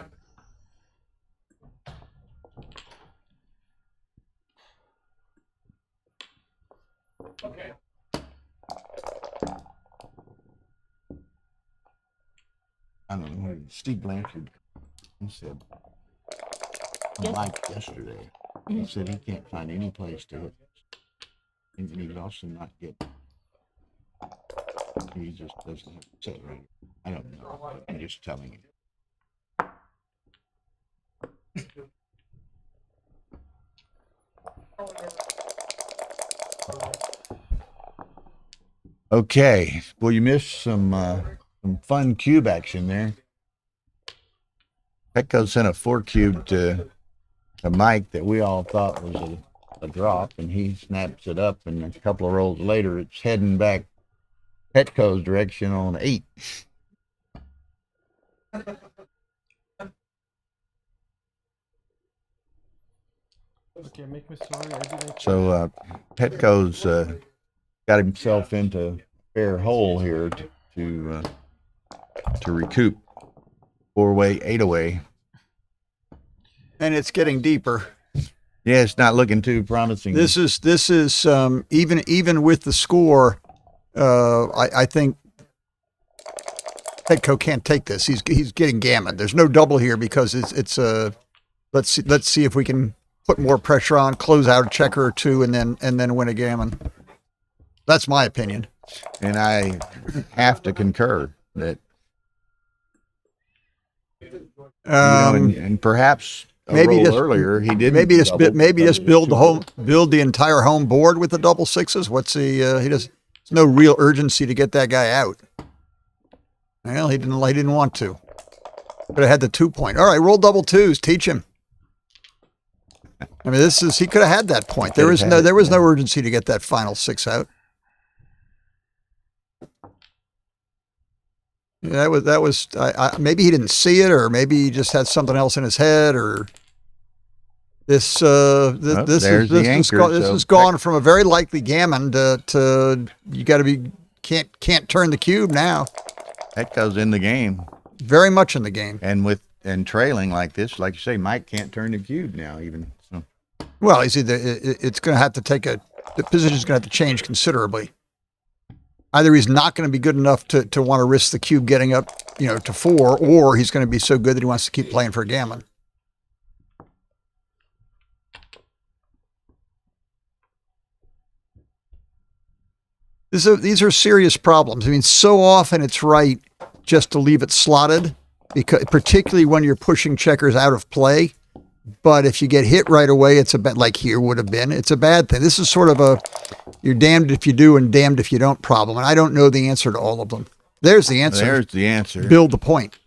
Okay.
I don't know. Steve Blanchard, he said, Mike yesterday, he said he can't find any place to hit. And he would also not get, he just doesn't have set right. I don't know. I'm just telling you. Okay. Well, you missed some fun cube action there. Petko sent a 4-cube to Mike that we all thought was a drop, and he snaps it up, and a couple of rolls later, it's heading back Petko's direction on 8.
Okay, make me sorry. I didn't.
So Petko's got himself into a fair hole here to recoup 4-way, 8-away.
And it's getting deeper.
Yeah, it's not looking too promising.
This is even with the score. I think Petko can't take this. He's getting gammon. There's no double here because it's let's see if we can put more pressure on, close out a checker or two, and then win a gammon. That's my opinion.
And I have to concur that and perhaps
maybe
roll
just
earlier he didn't.
Maybe just
double
maybe
because
just
it
build
was
build the entire home board with the double sixes. What's he does? There's no real urgency to get that guy out. Well, he didn't want to. Could have had the 2-point. All right, roll double twos. Teach him. I mean, he could have had that point. There was no urgency to get that final 6 out. That was maybe he didn't see it, or maybe he just had something else in his head, or this has gone from a very likely gammon to you got to be can't turn the cube now.
Petko's in the game,
very much in the game,
and trailing like this, like you say, Mike can't turn the cube now even. So.
Well, it's going to have to the position's going to have to change considerably. Either he's not going to be good enough to want to risk the cube getting up, to 4, or he's going to be so good that he wants to keep playing for a gammon. These are serious problems. I mean, so often it's right just to leave it slotted, because particularly when you're pushing checkers out of play. But if you get hit right away, it's a bad, like here would have been, it's a bad thing. This is sort of you're damned if you do and damned if you don't problem. And I don't know the answer to all of them. There's the answer.
There's the answer.
Build the point.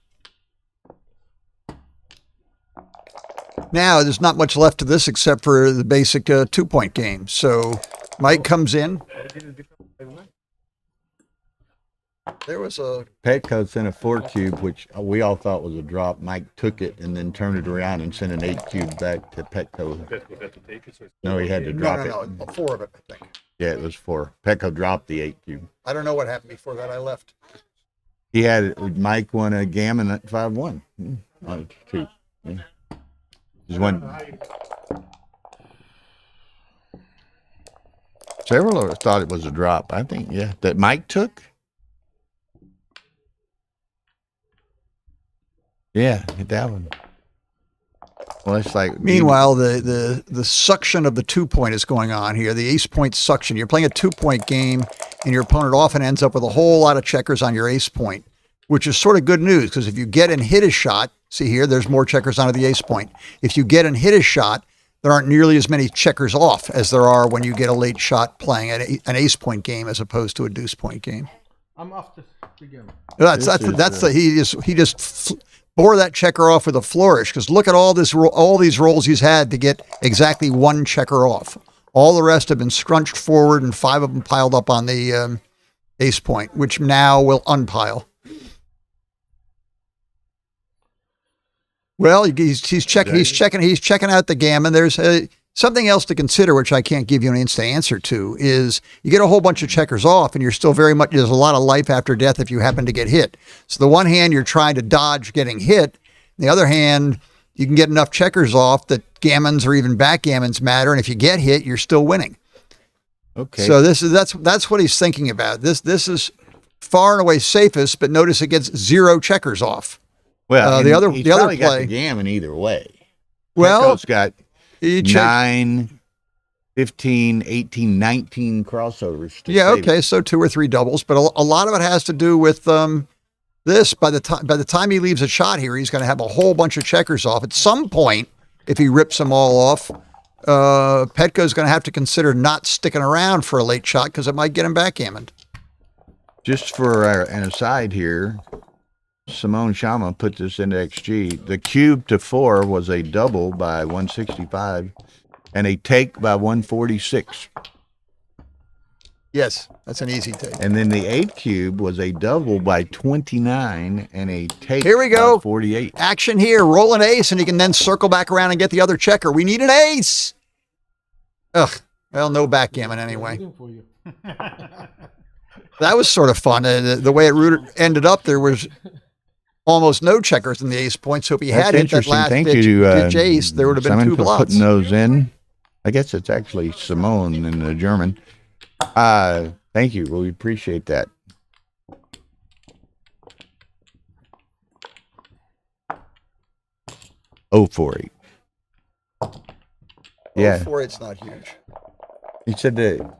Now, there's not much left to this except for the basic 2-point game. So Mike comes in. There was a
Petko sent a 4 cube, which we all thought was a drop. Mike took it and then turned it around and sent an 8 cube back to Petko. No, he had to drop it.
No, 4 of it, I think.
Yeah, it was 4. Petko dropped the 8 cube.
I don't know what happened before that. I left.
Mike won a gammon at 5-1. 2. Yeah. Just one. Several of us thought it was a drop. I think, yeah, that Mike took. Yeah, hit that one. Well, it's like.
Meanwhile, the suction of the 2-point is going on here. The ace point suction. You're playing a 2-point game, and your opponent often ends up with a whole lot of checkers on your ace point, which is sort of good news, because if you get and hit a shot, see here, there's more checkers onto the ace point. If you get and hit a shot, there aren't nearly as many checkers off as there are when you get a late shot playing an ace point game as opposed to a deuce point game.
I'm off the game.
He just bore that checker off with a flourish, because look at all these rolls he's had to get exactly 1 checker off. All the rest have been scrunched forward, and 5 of them piled up on the ace point, which now will unpile. Well, he's checking out the gammon. There's something else to consider, which I can't give you an instant answer to, is you get a whole bunch of checkers off, and you're still there's a lot of life after death if you happen to get hit. So the one hand, you're trying to dodge getting hit. On the other hand, you can get enough checkers off that gammons or even backgammons matter, and if you get hit, you're still winning.
Okay.
So that's what he's thinking about. This is far and away safest, but notice it gets 0 checkers off.
Well,
the other
play. Got the
play.
gammon either way.
Well,
Petko's got 9, 15, 18, 19 crossovers.
Yeah, okay, so 2 or 3 doubles, but a lot of it has to do with this. By the time he leaves a shot here, he's going to have a whole bunch of checkers off. At some point, if he rips them all off, Petko's going to have to consider not sticking around for a late shot, because it might get him backgammoned.
Just for an aside here, Simone Shama put this into XG. The cube to 4 was a double by 165 and a take by 146.
Yes, that's an easy take.
And then the 8 cube was a double by 29 and a take
here we go.
by 48.
Action here. Roll an ace, and he can then circle back around and get the other checker. We need an ace. Ugh. Well, no backgammon anyway.
For you.
That was sort of fun. The way it ended up, there was almost no checkers in the ace point. So if he had hit that last pitch ace, there would have been
Simon
2
for
blots.
putting those in. I guess it's actually Simone in the German. Thank you. Well, we appreciate that. Oh, 48. Yeah.
48's not huge.
He said the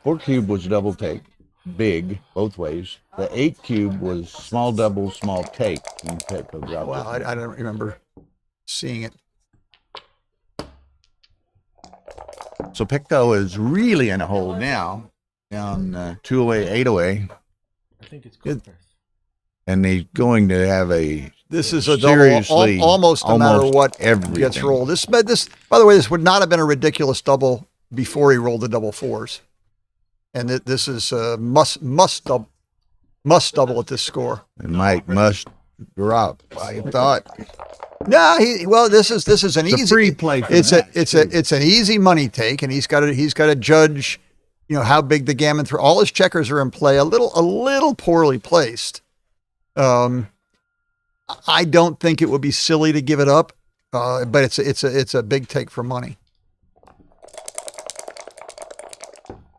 4 cube was double take, big, both ways. The 8 cube was small double, small take. And Petko dropped
Wow,
it.
I don't remember seeing it.
So Petko is really in a hole now, down 2 away, 8 away.
I think it's good.
And he's going to have a
This is a
seriously
double, almost no matter what
everything
gets rolled. This, by the way, this would not have been a ridiculous double before he rolled the double fours. And this is must double at this score.
And Mike must drop. I thought
No, this is an
it's
easy
a free play. For
it's an easy money take, and he's got to judge, how big the gammon throw. All his checkers are in play, a little poorly placed. I don't think it would be silly to give it up, but it's a big take for money.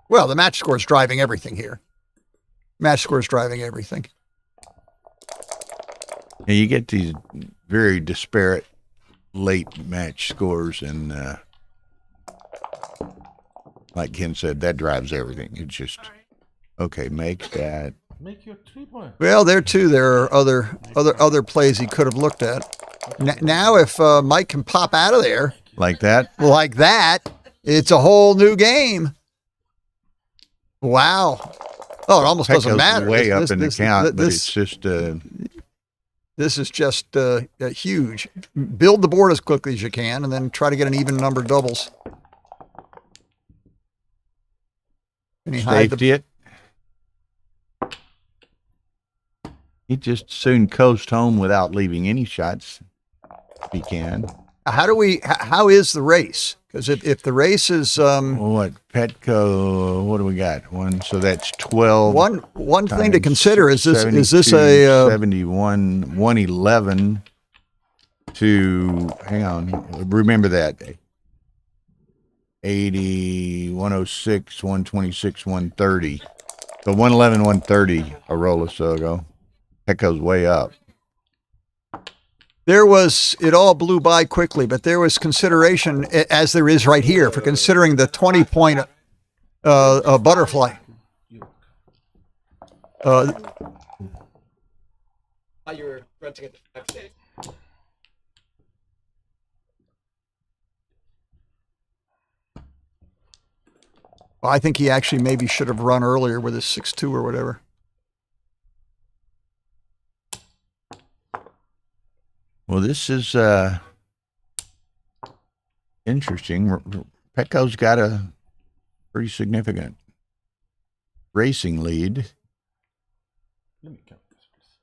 Well, the match score is driving everything here. Match score is driving everything.
And you get these very disparate late match scores, and like Ken said, that drives everything. It's just okay. Make that.
Make your 3 point.
Well, there are other plays he could have looked at. Now, if Mike can pop out of there
Like that.
like that, it's a whole new game. Wow. Oh, it almost doesn't
Petko's
matter.
way up in the count, but it's just
this is just huge. Build the board as quickly as you can, and then try to get an even number of doubles. And he hide
safety it. He just soon coast home without leaving any shots. If he can.
How is the race? Because if the race is
What Petko? What do we got? One. So that's 12.
one thing to
times
consider is this
72,
a
71 111 to hang on. Remember that 80 106 126 130. So 111 130 a roll or so ago. Petko's way up.
it all blew by quickly, but there was consideration, as there is right here, for considering the 20-point butterfly.
You're renting it the next day.
Well, I think he actually maybe should have run earlier with his 6-2 or whatever.
Well, this is interesting. Petko's got a pretty significant racing lead.
Let me count this, please.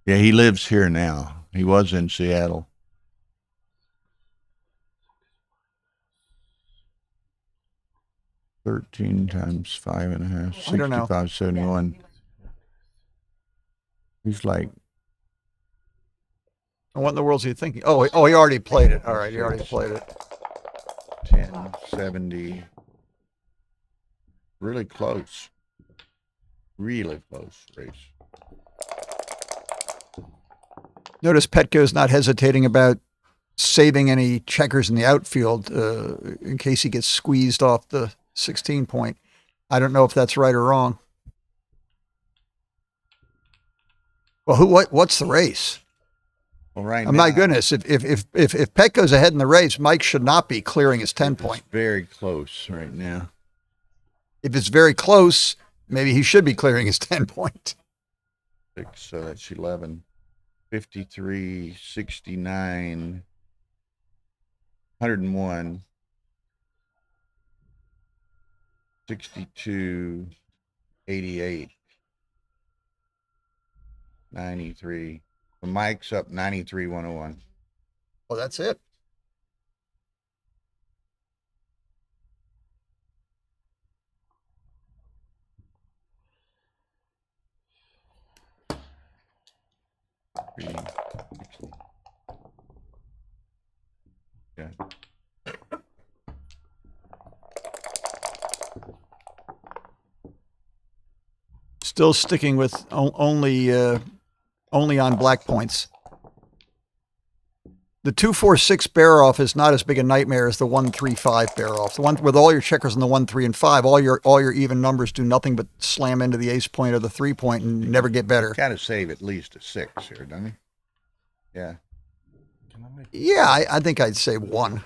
Yeah, he lives here now. He was in Seattle. $13 times 5.5,
I don't know.
65.71. He's like
What in the world is he thinking? Oh, he already played it. All right, he already played it.
10.70. Really close. Really close race.
Notice Petko's not hesitating about saving any checkers in the outfield in case he gets squeezed off the 16 point. I don't know if that's right or wrong. Well, what's the race?
Well, right
Oh,
now,
my goodness! If Petko's ahead in the race, Mike should not be clearing his 10 point.
it's very close right now.
If it's very close, maybe he should be clearing his 10 point.
6, so that's 11. 53, 69, 101, 62, 88, 93. The Mike's up 93, 101.
Well, that's it.
Yeah.
Still sticking with only on black points. The 2-4-6 bear off is not as big a nightmare as the 1-3-5 bear off. The one with all your checkers in the 1, 3, and 5, all your even numbers do nothing but slam into the ace point or the 3 point and never get better.
Got to save at least a 6 here, doesn't he? Yeah.
Yeah, I think I'd say 1.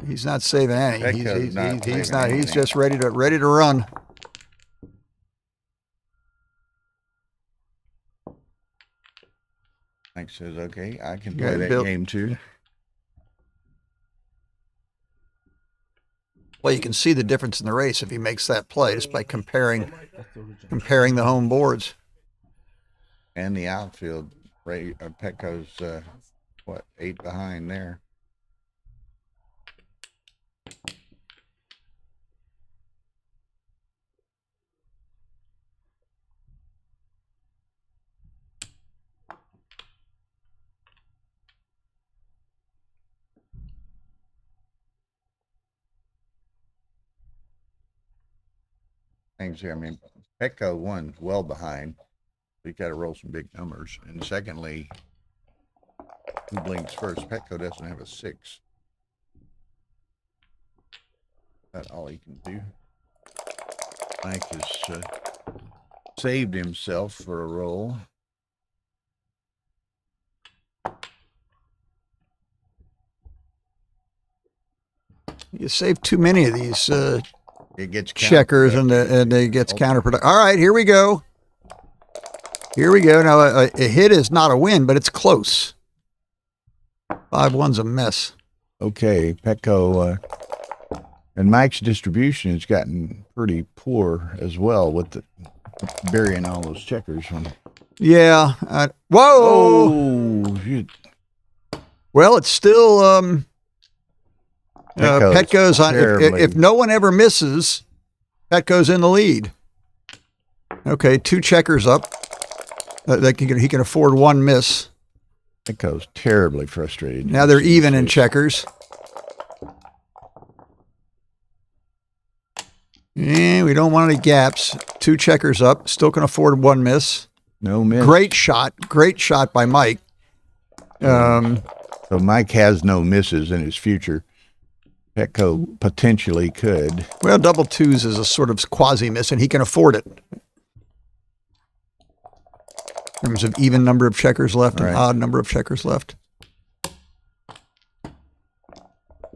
He's not saving any.
Petko's not
He's
saving
not. He's
anything.
just ready to run.
Mike says, okay, I can
Yeah,
play that
Bill-
game too.
Well, you can see the difference in the race if he makes that play just by comparing the home boards.
And the outfield, Petko's, 8 behind there. Things here. I mean, Petko won well behind. You got to roll some big numbers. And secondly, who blinks first? Petko doesn't have a 6. That's all he can do. Mike has saved himself for a roll.
You save too many of these
It gets
checkers and it gets counterproductive. All right, here we go. Here we go. Now, a hit is not a win, but it's close. 5-1's a mess.
Okay, Petko and Mike's distribution has gotten pretty poor as well with the burying all those checkers.
Yeah. Whoa!
Oh, shit.
Well, it's still Petko's on.
terribly-
If no one ever misses, Petko's in the lead. Okay, 2 checkers up. He can afford 1 miss.
Petko's terribly frustrated.
Now they're even in checkers. Yeah, we don't want any gaps. 2 checkers up. Still can afford 1 miss.
No miss.
Great shot by Mike.
So Mike has no misses in his future. Petko potentially could.
Well, double 2s is a sort of quasi miss, and he can afford it. In terms of even number of checkers left and
Right.
odd number of checkers left.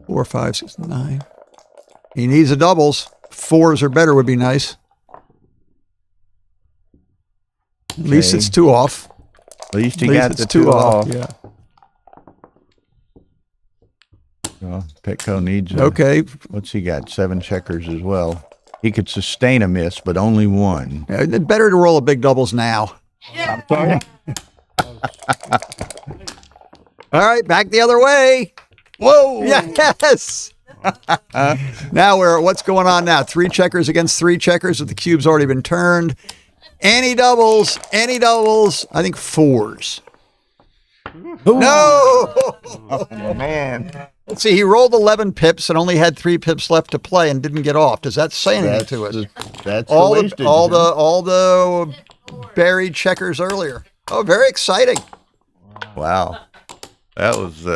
4, 5, 6, 9. He needs a doubles. 4s or better would be nice. At least
Okay.
it's 2 off.
At least he
At least
got
it's
the
2
2 off.
Yeah.
Well, Petko needs
Okay.
What's he got? 7 checkers as well. He could sustain a miss, but only 1.
Better to roll a big doubles now.
Yeah.
All right, back the other way.
Whoa!
Yes. Now what's going on now? 3 checkers against 3 checkers with the cube's already been turned. Any doubles? I think 4s. No.
Oh, man.
Let's see. He rolled 11 pips and only had 3 pips left to play and didn't get off. Does that say anything to us?
That's
all
the
the
wastage,
all the
huh?
all the buried checkers earlier. Oh, very exciting.
Wow. That was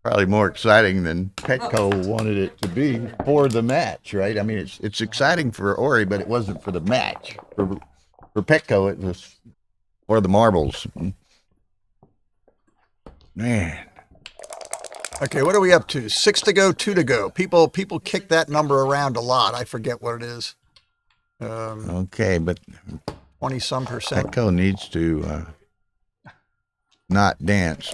probably more exciting than Petko wanted it to be for the match, right? I mean, it's exciting for Horri, but it wasn't for the match. For Petko, it was for the marbles. Man.
Okay, what are we up to? 6 to go, 2 to go. People kick that number around a lot. I forget what it is.
Okay, but
20-some%.
Petko needs to not dance.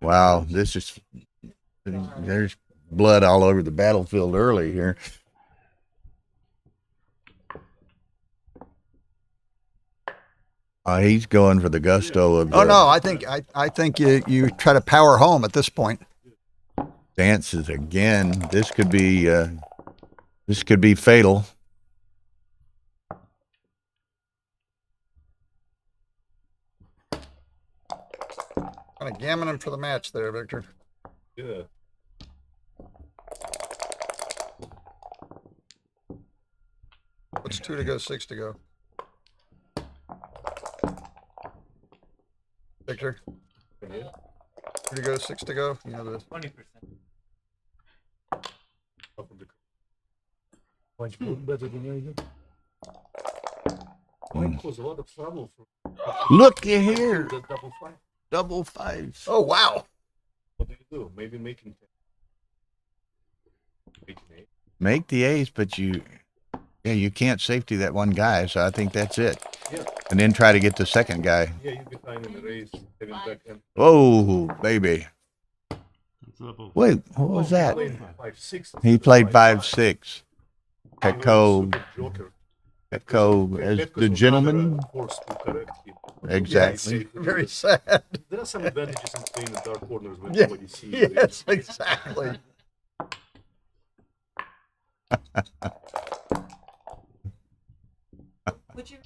Wow, there's blood all over the battlefield early here. He's going for the gusto of
Oh no, I think you try to power home at this point.
dances again. This could be fatal.
Kind of gammoning for the match there, Victor.
Yeah.
What's 2 to go, 6 to go? Victor? 2 to go, 6 to go? You know the
20%.
Much better than you. Mike was a lot of trouble for
Look here.
the double 5.
double fives.
Oh, wow.
What do you do? Maybe making eight.
Make the ace, but you can't safety that one guy, so I think that's it.
Yeah.
And then try to get the second guy.
Yeah, you'd be fine in the race, having backhand.
Whoa, baby.
Double.
Wait, what was that?
5-6.
He played 5-6. Petko,
Joker.
Petko as the gentleman.
Forced to correct him.
Exactly.
Very sad.
There are some advantages in playing in dark corners when
Yeah,
nobody sees you.
yes, exactly.
Would you?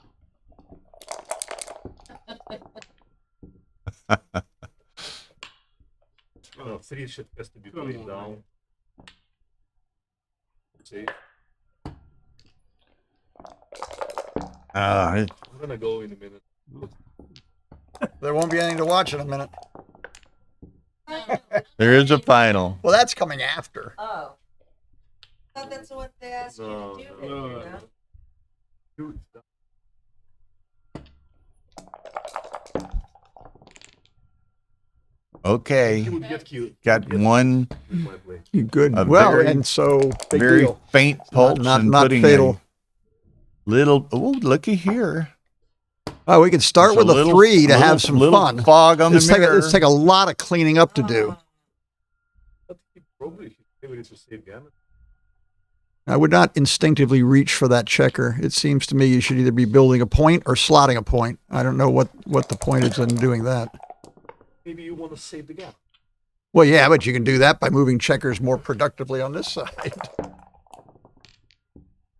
No, 3 shit has to be played down. See? I'm gonna go in a minute.
There won't be anything to watch in a minute.
there is a final.
Well, that's coming after.
Oh. I thought that's what they asked you
No,
to do.
no,
then, you know?
Dude,
Okay,
he would get cute.
got one
My play.
Good.
A
Well,
very-
and so big
very
deal.
faint pulse
Not
and
not
putting
fatal.
a little. Oh, looky here.
Oh, we could start
Just
with a
little-
3 to
little-
have some
little
fun.
Fog on
Let's
the mirror.
let's take a lot of cleaning up to do.
But he probably his favorite to save gammon.
I would not instinctively reach for that checker. It seems to me you should either be building a point or slotting a point. I don't know what the point is in doing that.
Maybe you want to save the gammon.
Well, yeah, but you can do that by moving checkers more productively on this side.
I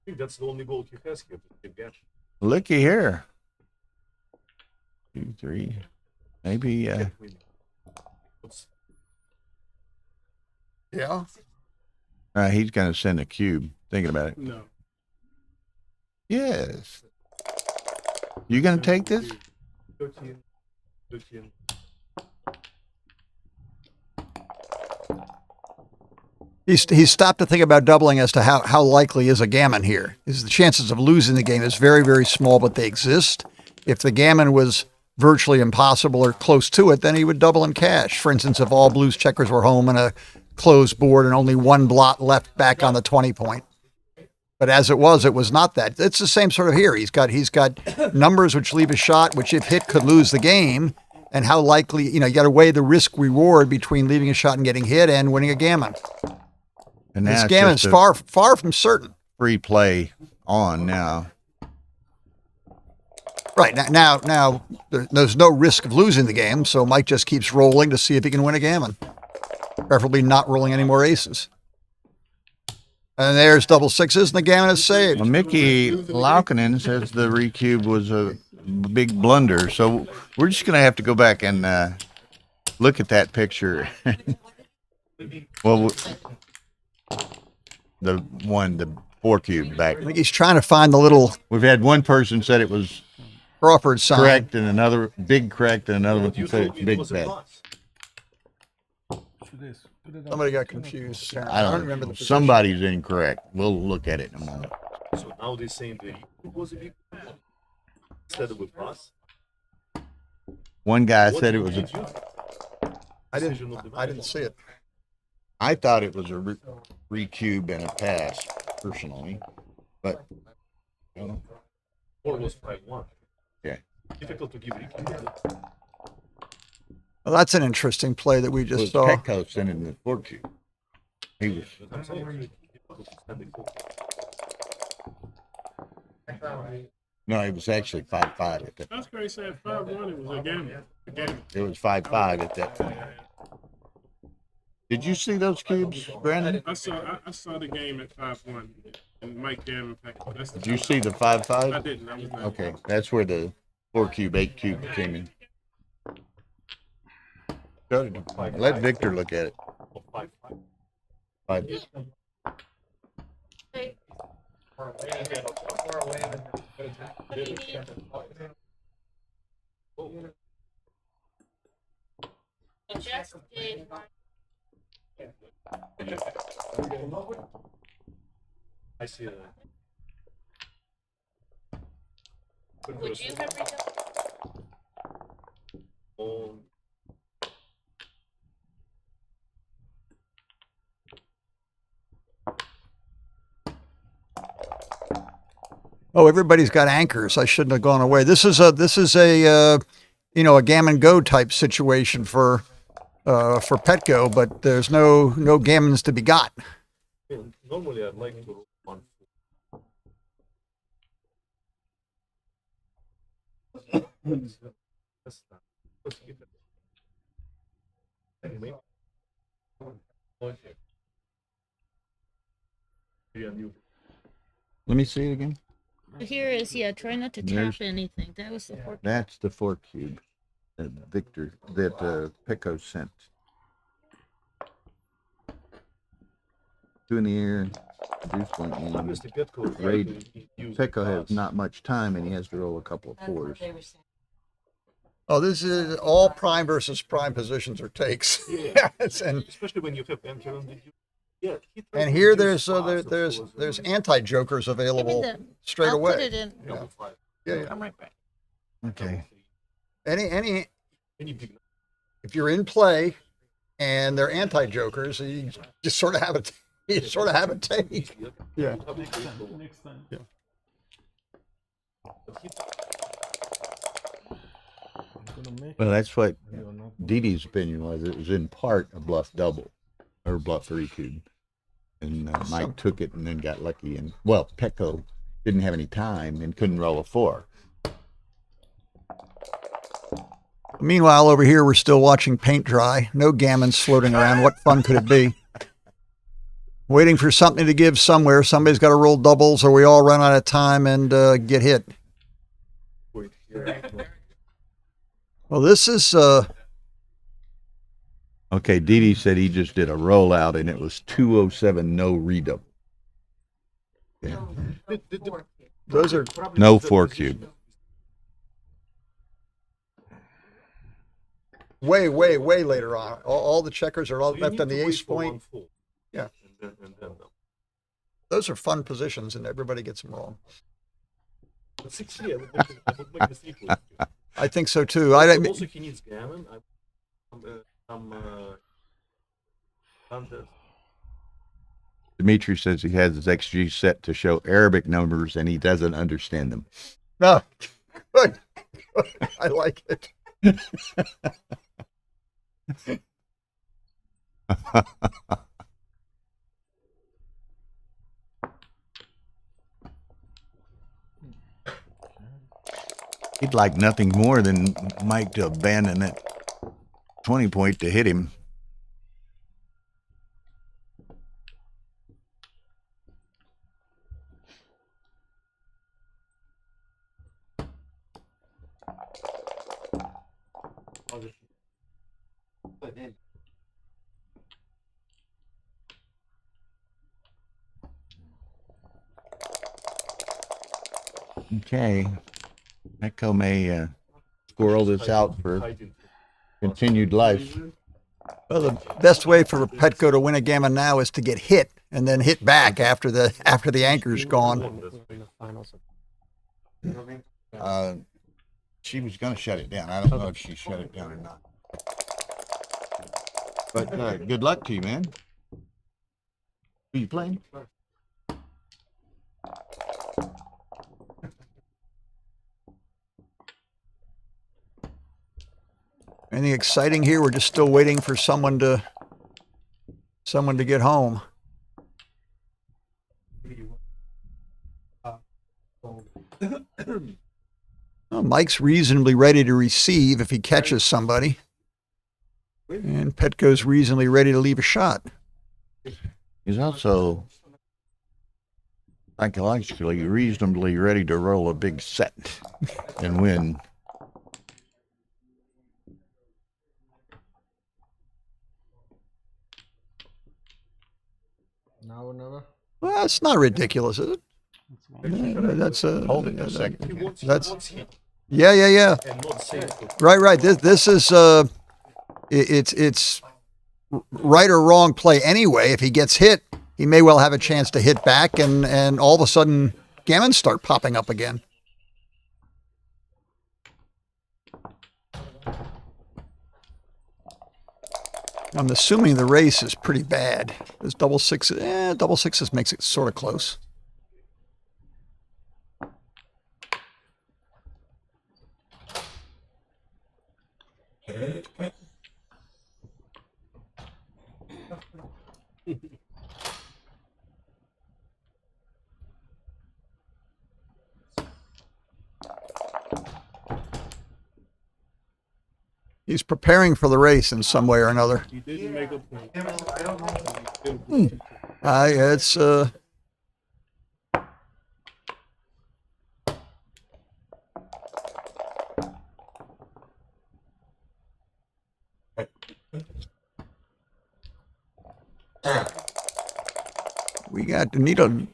think that's the only goal he has here, to save gammon.
Looky here. 2, 3. Maybe.
What's
Yeah.
He's gonna send a cube. Thinking about it.
No.
Yes. You gonna take this?
13, 13.
He's stopped to think about doubling as to how likely is a gammon here. Is the chances of losing the game is very, very small, but they exist. If the gammon was virtually impossible or close to it, then he would double in cash. For instance, if all blues checkers were home and a closed board and only one blot left back on the 20 point. But as it was not that. It's the same sort of here. He's got numbers which leave a shot, which if hit could lose the game. And how likely, you got to weigh the risk reward between leaving a shot and getting hit and winning a gammon.
And now
This
it's
gammon's
just a
far from certain.
free play on now.
Right. Now there's no risk of losing the game, so Mike just keeps rolling to see if he can win a gammon. Preferably not rolling any more aces. And there's double sixes, and the gammon is saved.
Well, Mickey Laukkanen says the recube was a big blunder, so we're just going to have to go back and look at that picture. Well, the 4 cube back.
I think he's trying to find the little
We've had one person said it was
Crawford sign.
correct, and another big correct, and another one
But you
said
told
it's
me it
big
was a
bet.
pass.
Should I put it on
Somebody
the
got
corner?
confused.
I don't
remember
know.
the position.
Somebody's incorrect. We'll look at it in a moment.
So now they're saying that it was a big instead of a pass.
One guy
What
said it
did
was
you
a.
do?
I
Decision of the
I didn't see it.
I thought it was a recube and a pass personally, but
Or was 5-1.
Yeah.
Difficult to give recube.
Well, that's an interesting play that we
it was
just saw.
Petko sending the 4 cube. He was.
But I'm saying difficult to stand it.
No, it was actually 5-5 at that.
That's crazy. Said 5-1. It was a game.
It was 5-5 at that point. Did you see those cubes, Brandon?
I saw the game at 5-1, and Mike Gammon Petko. That's the
Did you see the 5-5?
I didn't. I was not.
Okay, that's where the 4 cube, 8 cube came in. Let Victor look at it.
5-5.
5.
I see that.
Would you have redone?
Oh,
Oh, everybody's got anchors. I shouldn't have gone away. This is a you know, a Gammon Go type situation for Petko, but there's no gammons to be got.
Normally, I'd like to one.
Let me see it again.
Here is, yeah, try not to
There's-
tap anything. That was the four.
That's the 4 cube that Victor, that Petko sent. 2 in the air, deuce point in.
Obviously, Petko
Petko has not much time and he has to roll a couple of
That's what
fours.
they were saying.
Oh, this is all prime versus prime positions or takes.
Yeah.
Yes, and
especially when you have anchor on the yeah.
and here there's there's anti-jokers available straight
I'll
away.
put it in.
Yeah, yeah.
I'm right back.
Okay.
Any
big
if you're in play and they're anti-jokers, you just sort of have a take. Yeah.
Next time.
Yeah.
I'm gonna make
Well, that's what
you know,
Didi's opinion was. It was in part a bluff double or bluff 3 cube. And Mike took it and then got lucky. And well, Petko didn't have any time and couldn't roll a 4.
Meanwhile, over here, we're still watching paint dry. No gammons floating around. What fun could it be? Waiting for something to give somewhere. Somebody's got to roll doubles or we all run out of time and get hit. Well, this is,
Okay, Didi said he just did a rollout and it was 207, no redouble. Yeah.
those are,
No 4 cube.
way later on. All the checkers are all left on the ace point. Yeah. Those are fun positions and everybody gets them wrong. I think so too.
Also, he needs gammon.
Dimitri says he has his XG set to show Arabic numbers and he doesn't understand them.
No, good. I like it.
He'd like nothing more than Mike to abandon that 20 point to hit him. Okay. Petko may squirrel this out for continued life.
Well, the best way for Petko to win a gammon now is to get hit and then hit back after the anchor's gone.
She was going to shut it down. I don't know if she shut it down or not. But good luck to you, man. Who you playing?
Anything exciting here? We're just still waiting for someone to get home. Well, Mike's reasonably ready to receive if he catches somebody. And Petko's reasonably ready to leave a shot.
He's also psychologically reasonably ready to roll a big set and win.
now or never.
Well, it's not ridiculous, is it? That's
Hold it a second.
That's yeah. Right. This is it's right or wrong play anyway. If he gets hit, he may well have a chance to hit back, and all of a sudden gammons start popping up again. I'm assuming the race is pretty bad. There's double sixes makes it sort of close. He's preparing for the race in some way or another.
He didn't make a point.
It's we got Anita.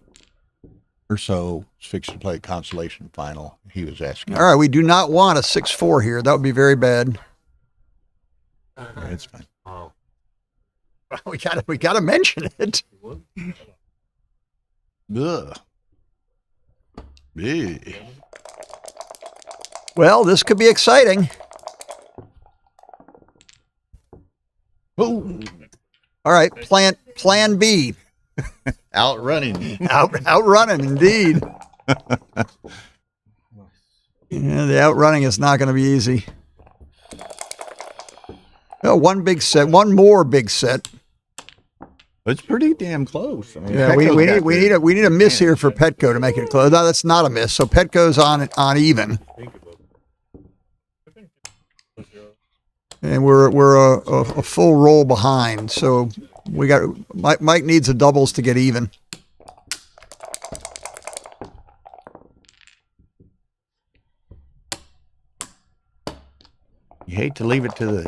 Or so is fixed to play a consolation final. He was asking.
All right, we do not want a 6-4 here. That would be very bad.
Yeah, it's fine.
We gotta mention it.
Ugh. Ugh.
Well, this could be exciting.
Ooh.
All right, plan B.
Outrunning.
Outrun him, indeed. Yeah, the outrunning is not going to be easy. Oh, one more big set.
It's pretty damn close. I mean,
Yeah, we need a miss here for Petko to make it close. No, that's not a miss. So Petko's on even, and we're a full roll behind. So we got Mike needs the doubles to get even.
You hate to leave it to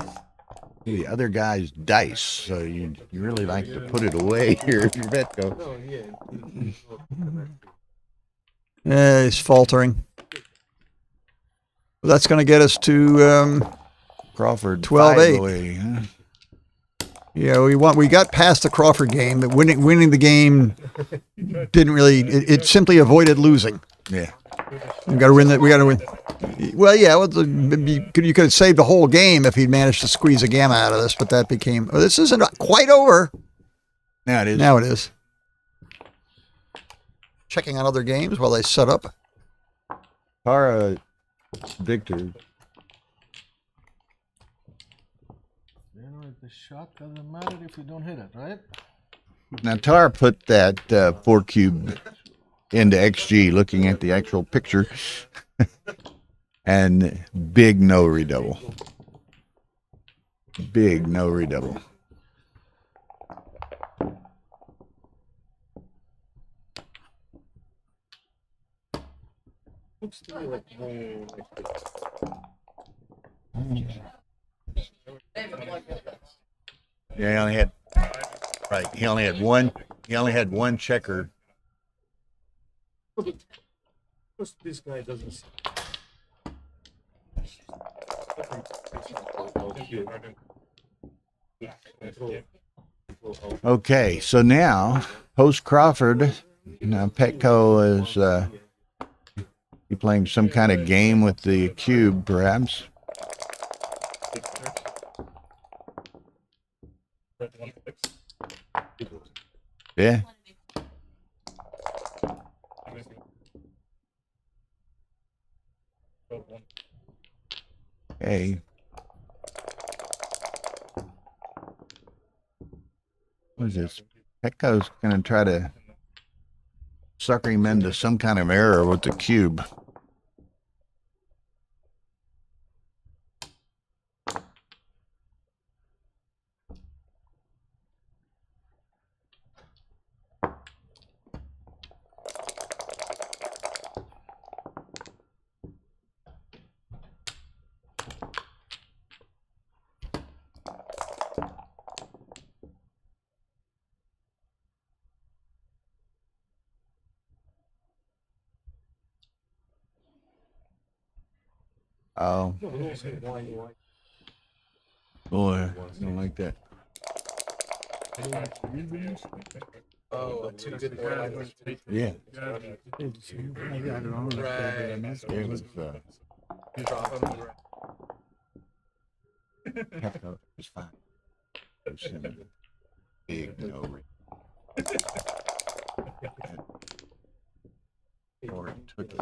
the other guy's dice, so you really like to put it away here if you're Petko.
Yeah, he's faltering. Well, that's going to get us to
Crawford
12-8.
5 away, huh?
Yeah, we got past the Crawford game, but winning the game didn't really. It simply avoided losing.
Yeah.
We got to win that. We got to win. Well, yeah, you could have saved the whole game if he'd managed to squeeze a gamma out of this, but that became. Oh, this isn't quite over.
Now it is.
Now it is. Checking on other games while they set up.
Tara, Victor.
You know, the shot doesn't matter if you don't hit it, right?
Now Tara put that 4 cube into XG, looking at the actual picture, and big no redouble. Big no redouble. Yeah, he only had right. He only had one. He only had one checker.
This guy doesn't see.
Okay, so now post Crawford, now Petko is he playing some kind of game with the cube, perhaps. Yeah. Okay. What is this? Petko's going to try to sucker him into some kind of error with the cube. Oh. Boy, I don't like that.
Oh, too good for it.
Yeah.
Right.
It was,
Drop him.
Petko was fine. It was in big no. Or took it.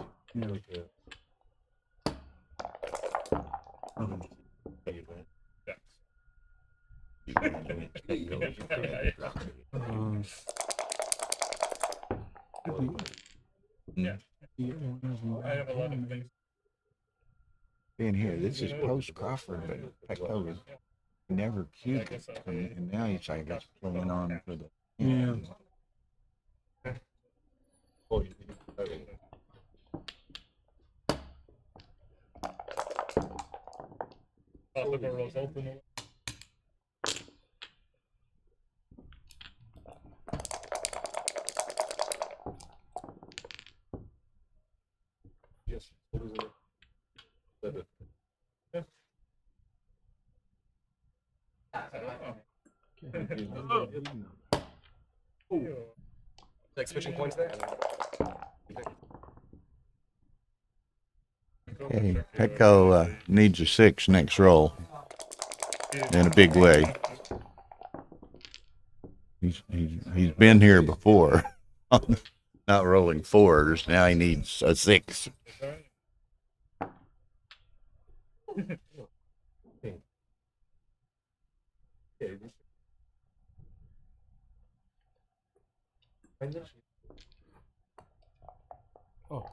this is post Crawford, but Petko never cubed it. And now he's, I guess, playing on for the.
Yeah.
Like switching points there.
Okay, Petko needs a 6 next roll in a big way. He's been here before, not rolling 4s. Now he needs a 6.
Oh.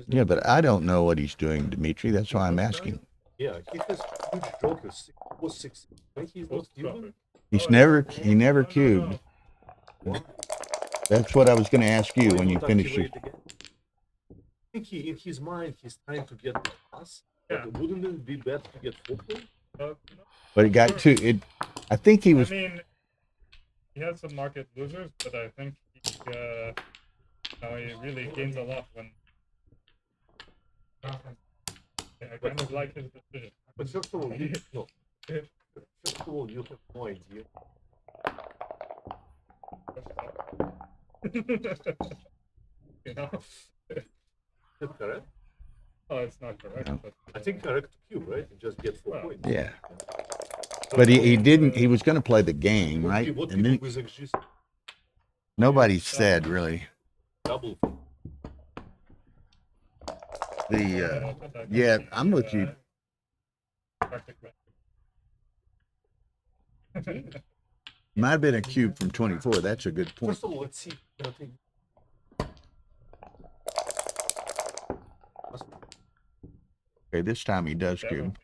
Yeah, but I don't know what he's doing, Dimitri. That's why I'm asking.
Yeah, he has huge jokers. Was 6. He's not cubing.
He never cubed. That's what I was going to ask you when you finish your.
I think he, in his mind, he's trying to get the pass.
Yeah.
But wouldn't it be better to get 4 points?
But it got 2. I think he was.
I mean, he had some market losers, but I think he really gains a lot when. I kind of like his decision.
But first of all, you have no idea.
You know?
Is that correct?
Oh, it's not correct.
No.
But,
I think correct cube, right? You just get 4
Well,
points.
Yeah. But he didn't. He was going to play the game, right?
What
And
people
then
with exist
nobody said really.
double.
Yeah, I'm with you.
practically.
Might have been a cube from 24. That's a good point.
First of all, let's see. I think
Okay, this time he does cube.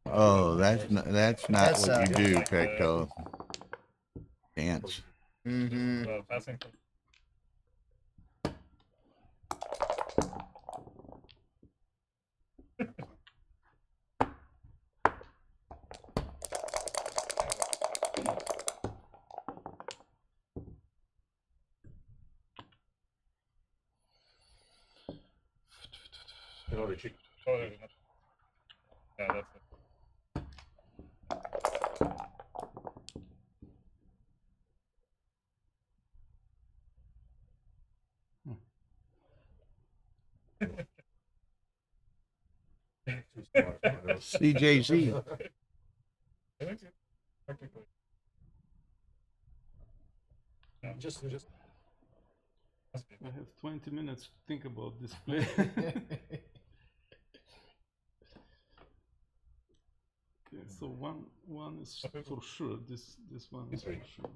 Oh, that's not what you do, Petko. Dance.
Mm-hmm.
Passing from
another check.
oh, there's another. Yeah, that's it.
CJZ.
I think it's practically.
Just
Must be.
I have 20 minutes to think about this play. Okay, so one is for sure. This one is for sure.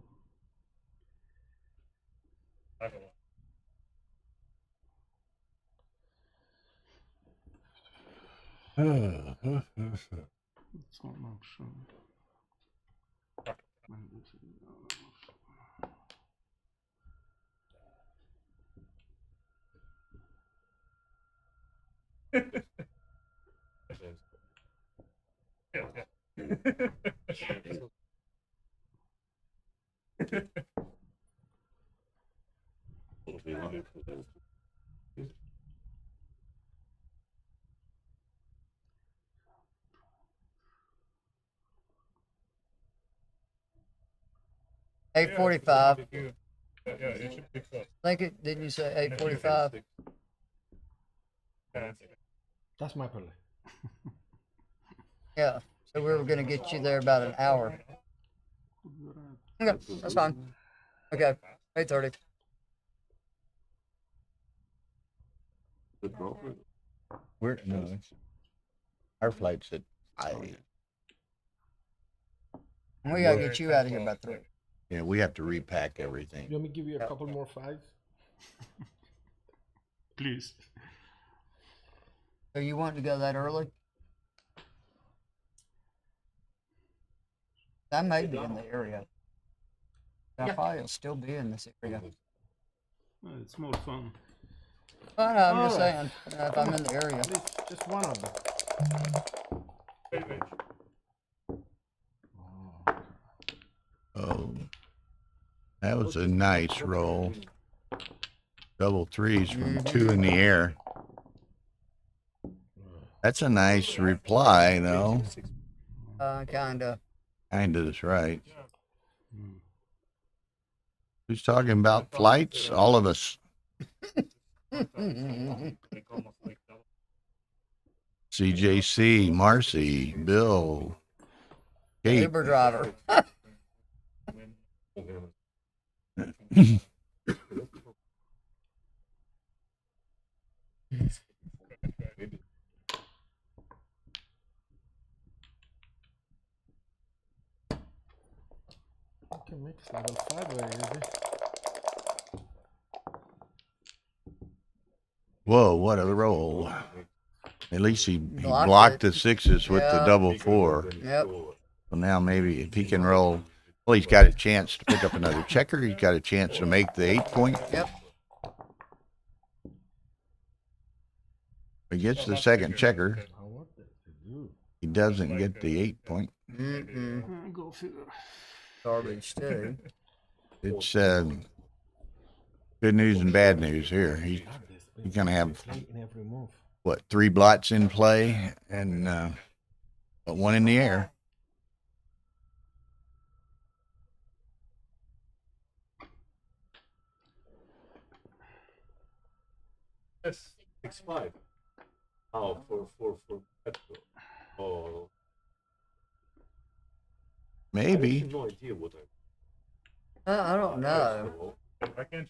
I don't know.
This one I'm sure. And this is the other one.
Yeah, yeah.
Eight 45.
Yeah, it should be close.
Think it? Didn't you say 8:45?
Yeah, it's okay.
That's my play.
Yeah. So we were gonna get you there about an hour. Okay, that's fine. Okay, 8:30.
No, it's our flight's at 5.
We gotta get you out of here by 3.
Yeah, we have to repack everything.
You want me to give you a couple more fives? Please.
So you want to go that early? I may be in the area. I probably will still be in this area.
Well, it's more fun.
I know, I'm just
Alright.
saying, if I'm in the area.
At least just one of them.
Oh, that was a nice roll. Double threes from 2 in the air. That's a nice reply, though.
Kinda.
Kinda is right. Who's talking about flights? All of us. CJC, Marcy, Bill, Kate.
Uber driver.
You can make level 5 very easy.
Whoa, what a roll. At least he
Blocked
blocked
it.
the sixes with the
Yeah.
double 4.
Yep.
So now maybe if he can roll, well, he's got a chance to pick up another checker. He's got a chance to make the 8 point.
Yep.
He gets the second checker.
I want that to do.
He doesn't get the 8 point.
Go figure.
Garbage too.
It's good news and bad news here. He's gonna have
Three in every move.
what, 3 blots in play and but 1 in the air.
That's 6-5. Oh, for Petko. Oh,
Maybe.
no idea what
I don't know.
Why can't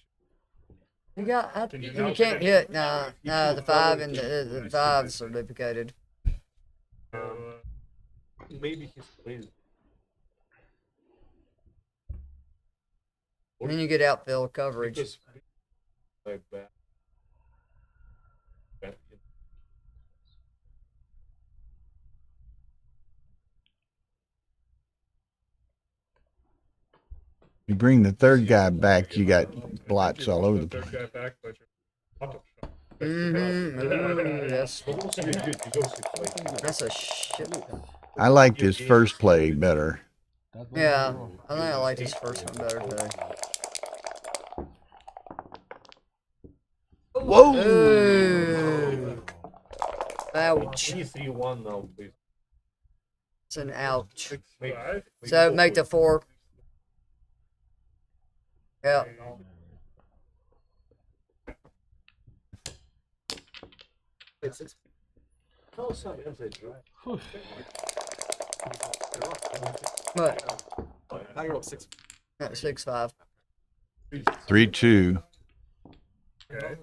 You got.
Can you
You
not
can't
get-
hit. No, the 5 and the 5s are duplicated.
maybe he's playing.
And then you get outfield coverage.
Because like that.
You bring the third guy back, you got blots all over the place.
third guy back, but you're auto shot.
Ooh, yes.
But also you go 6-5.
That's a shit.
I like this first play better.
That one
Yeah,
wrong.
I think I like this first one better too.
Whoa!
Ooh. Ouch.
3-1 now, please.
It's an ouch.
6-5.
So make the 4. Yeah. What? Yeah, 6-5.
3-2.
Okay.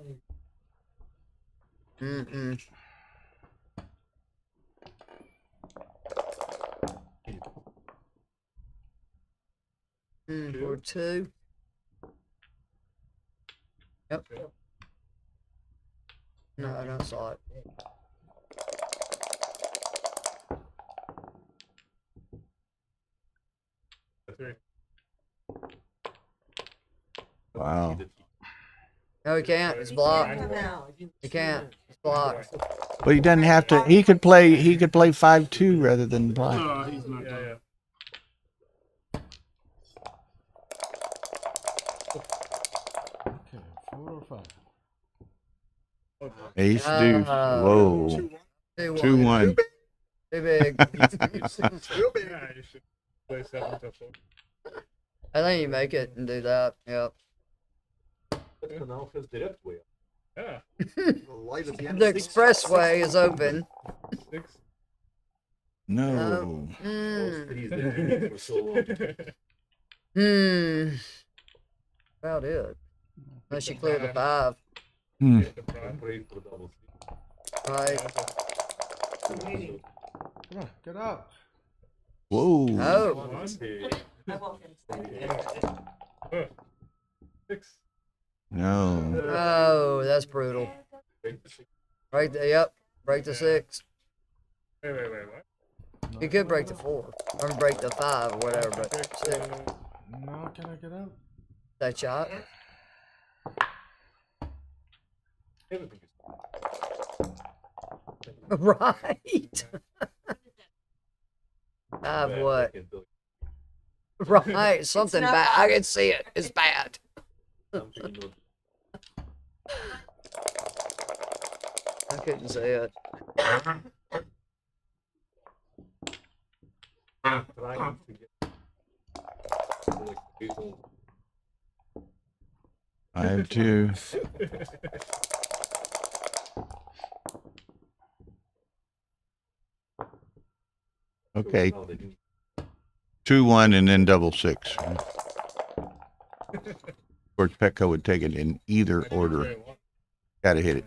Mm-mm. For 2. Yep. No, I don't saw it.
Three.
Wow.
No, he can't. It's blocked. He can't. It's blocked.
But he doesn't have to. He could play 5-2 rather than black.
No, he's not.
Yeah, yeah.
Okay, 4 or 5.
Ace deuce. Whoa.
2-1.
2-1.
Too big.
Yeah, you should play 7 to 4.
I think you make it and do that. Yep.
Petko now has direct way.
Yeah.
The expressway is open.
6.
No.
Mm.
For so long.
About it. Unless you clear the 5.
Hmm.
The prime.
Pray for double.
Right.
Come on, get out.
Whoa.
Oh,
I won't get
6.
No.
oh, that's brutal. Break the, yep, break the 6.
Wait, what?
You could break the 4, or break the 5 or whatever, but 6.
No, can I get out?
That shot.
Everything is
Right. 5 what? Right, something
not
bad.
bad.
I can see it. It's bad. I couldn't see it.
I have 2. Okay. 2-1 and then double 6. Of course, Petko would take it in either order. Gotta hit it.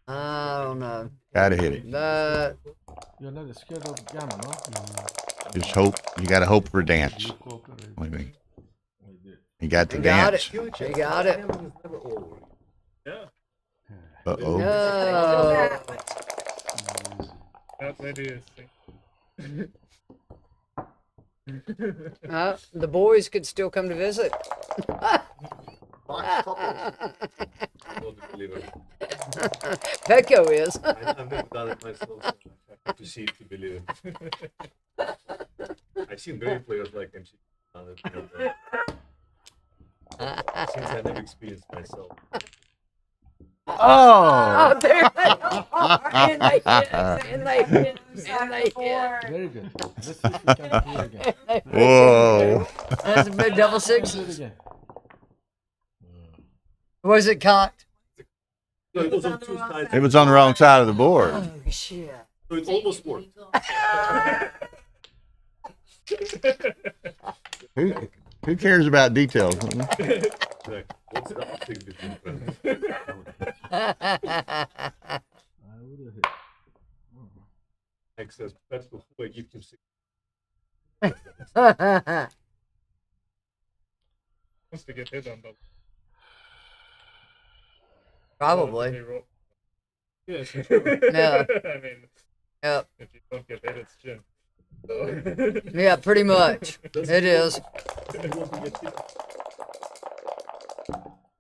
I don't know.
Gotta hit it.
But
You're not scared of gammon, no?
Just hope. You gotta hope for dance. What do you mean? You got the
you got
dance.
it. You got it.
Yeah.
Uh-oh.
No.
That's it is.
The boys could still come to visit. Petko is.
I've never done it myself, so I have to see it to believe it. I've seen great players like him done it, but, since I never experienced myself.
Oh!
Oh, there they are. And they hit. And they hit. And they hit.
Very good. Let's see if we can do it again.
Whoa!
That's a big double 6.
Do it again.
Was it cocked?
No, it was on 2 sides,
It was on the wrong side of the board.
Oh, shit.
so it almost worked.
Who cares about details?
Like, what's the thing between friends?
I would have hit.
Excess bets before I give him 6.
Wants to get hit on double.
Probably.
Yeah.
Yeah.
I mean,
Yep.
if you don't get hit, it's Jim. So.
Yeah, pretty much. It is.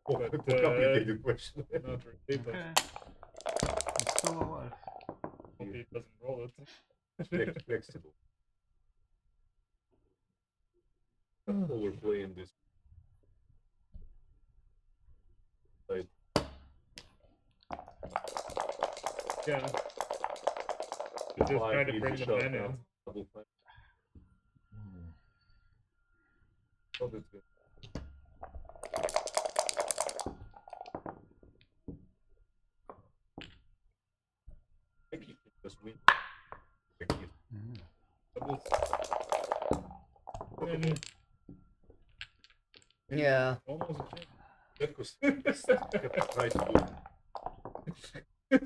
Oh,
But,
complicated question.
Not really, but
Okay. It's still alive.
hope he doesn't roll it.
Flexible. We're playing this. Like,
Yeah. Just trying to bring the men in.
double five. Oh, that's good. I think you can just win.
Yeah.
Almost a Jim.
That was try to do.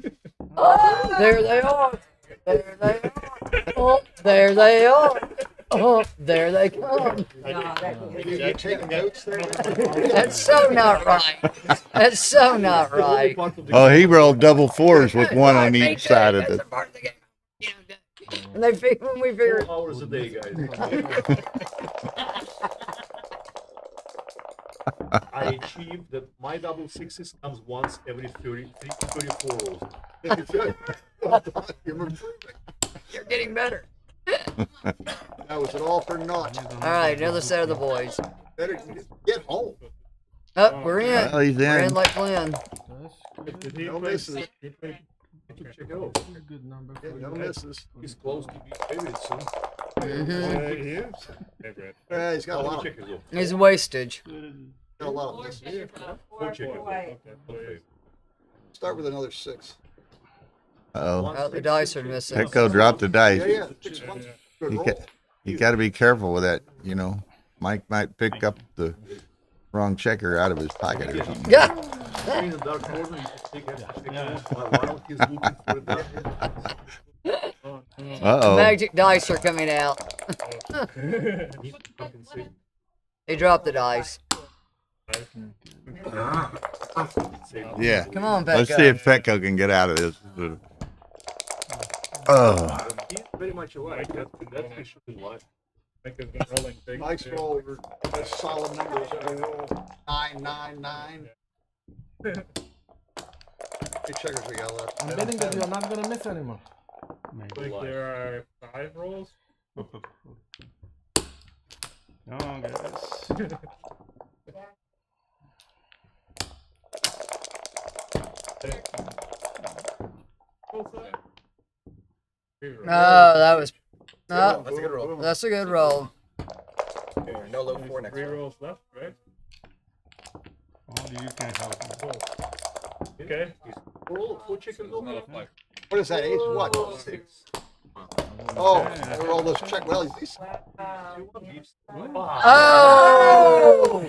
There they are. There they are. Oh, there they are. Oh, there they come.
You taking notes there?
That's so not right. That's so not right.
Oh, he rolled double 4s with one on each side of
That's
the.
a part of the game. You know, and they figure when we figure
4 hours a day, guys. I achieved that my double 6s comes once every 34 rolls.
you're getting better.
That was it all for naught.
All right, another set of the boys.
Better get home.
Oh, we're in.
Well, he's
We're in
in.
like Glenn.
That's good.
No misses.
Check it out.
That's a good number for
No
you.
misses.
He's close to be favorite soon.
Mm-hmm.
He is. Favorite.
He's got a lot of,
Check as well.
It's wastage.
got a lot of misses.
Check
Four check as well.
Right.
Okay.
Start with another 6.
Uh-oh.
Oh, the dice are missing.
Petko dropped the dice.
Yeah. 6 1's good
You
roll.
got, you got to be careful with that. You know, Mike might pick up the wrong checker out of his pocket or something.
Yeah.
In the dark corner, you can take it while he's looking for the
Uh-oh.
Magic dice are coming out. He dropped the dice.
Yeah.
Come on, Petko.
Let's see if Petko can get out of this. Oh.
He's pretty much awake. That's usually why. Mike has been rolling big.
Nice
too.
roll. That's solid numbers. 999. How many checkers we got left?
I'm betting that you're not gonna miss anymore.
I think there are 5 rolls.
No, guys.
Oh, that was. No,
That's a good roll.
that's a good roll.
No low 4 next
3
roll.
rolls left, right?
Oh, you can't help me.
Okay.
What is that? Ace what? Oh, there are all those check. Well,
Oh!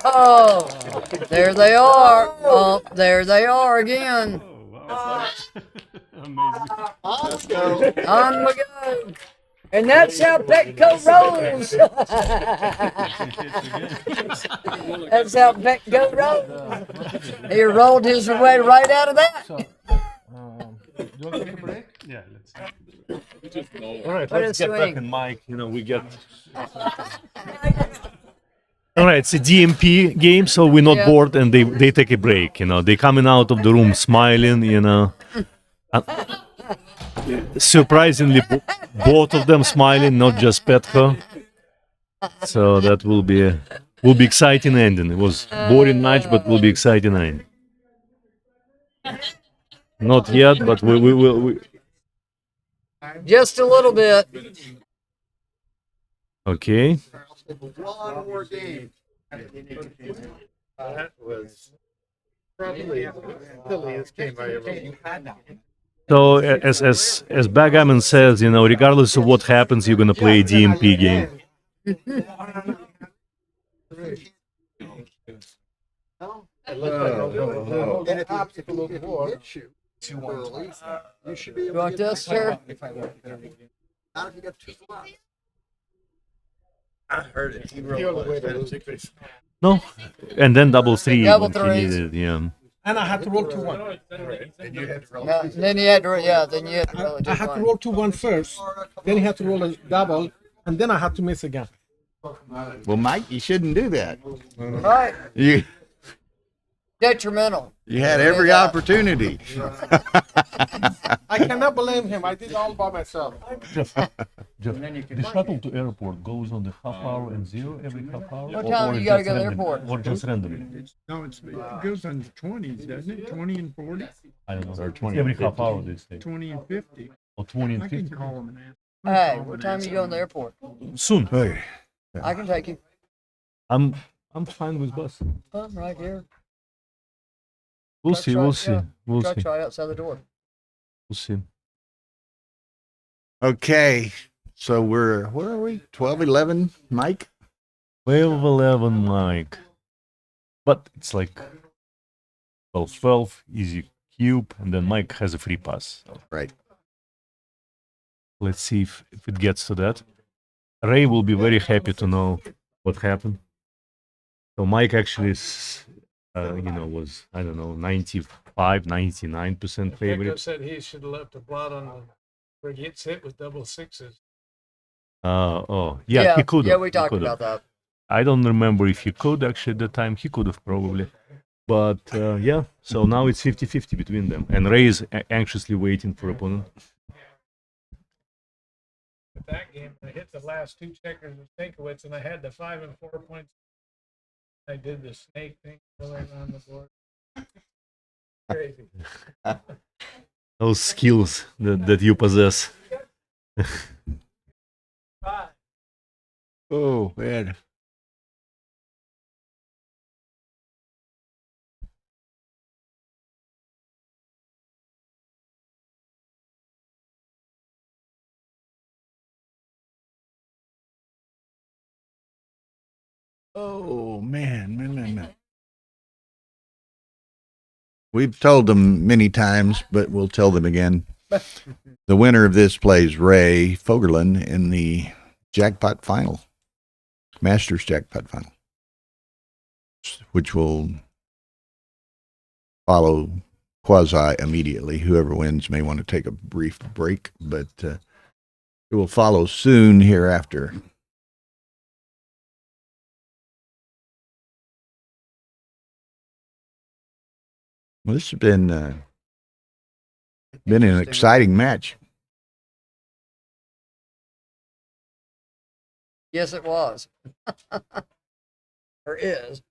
Oh! There they are. Oh, there they are again.
Amazing.
On we go. And that's how Petko rolls. That's how Petko rolls. He rolled his way right out of that.
So, do you want to take a break? Yeah, let's see.
All right,
What
let's
a
get
swing.
back in mic. You know, we get. All right, it's a DMP game, so we're not
Yeah.
bored, and they take a break. You know, they coming out of the room smiling. You know, surprisingly, both of them smiling, not just Petko. So that will be exciting ending. It was boring match, but will be exciting ending. Not yet, but we will. We,
Just a little bit.
okay.
one more game.
That was probably the silliest game I ever had.
So as Backgammon says, you know, regardless of what happens, you're gonna play a DMP game.
And if you hit you early, you should be
You
able to
want
get
this, sir?
Not if you got 2 slots.
I heard it. He
The only way to lose
rolled.
No, and then double three
Double
when he
threes.
needed. Yeah.
And I had to roll 2-1.
and you had to roll.
No, then you had to, yeah, then you had to roll
I had to
one.
roll 2-1 first, then he had to roll a double, and then I had to miss again.
Well, Mike, you shouldn't do that.
Right.
You
Detrimental.
had every opportunity.
I cannot blame him. I did all by myself.
Jeff, the shuttle to airport goes on the half hour and zero every half hour.
What time you gotta go to the airport?
Or just randomly.
No, it goes on 20s, doesn't it? 20 and 40,
I don't know. Or 20 every half hour they say.
20 and 50.
Or 20 and
I can
50.
call them and ask.
Hey, what time you going to the airport?
Soon.
I can take you.
I'm fine with bus.
I'm right here.
We'll
Truck's
see.
right-
We'll see.
yeah,
We'll
Truck's
see.
right outside the door.
We'll see.
Okay, so where are we? 12, 11, Mike?
12, 11, Mike. But it's like 12, 12, easy cube, and then Mike has a free pass. So
Right.
let's see if it gets to that. Ray will be very happy to know what happened. So Mike actually, was, I don't know, 95, 99%
Petko
favorite.
said he should have left a blot on the where he gets hit with double sixes.
Yeah, he could have.
Yeah, we talked about that.
I don't remember if he could actually at the time. He could have probably. But yeah, so now it's 50-50 between them. And Ray is anxiously waiting for opponent.
With that game, I hit the last 2 checkers with Sinkowitz, and I had the 5 and 4 points. I did the snake thing going around the board. Crazy.
Those skills that you possess.
Oh, man. Oh, man. We've told them many times, but we'll tell them again. The winner of this plays Ray Fogerlin in the Jackpot final, Masters Jackpot final, which will follow quasi immediately. Whoever wins may want to take a brief break, but it will follow soon hereafter. Well, this has been an exciting match.
Yes, it was. Or is.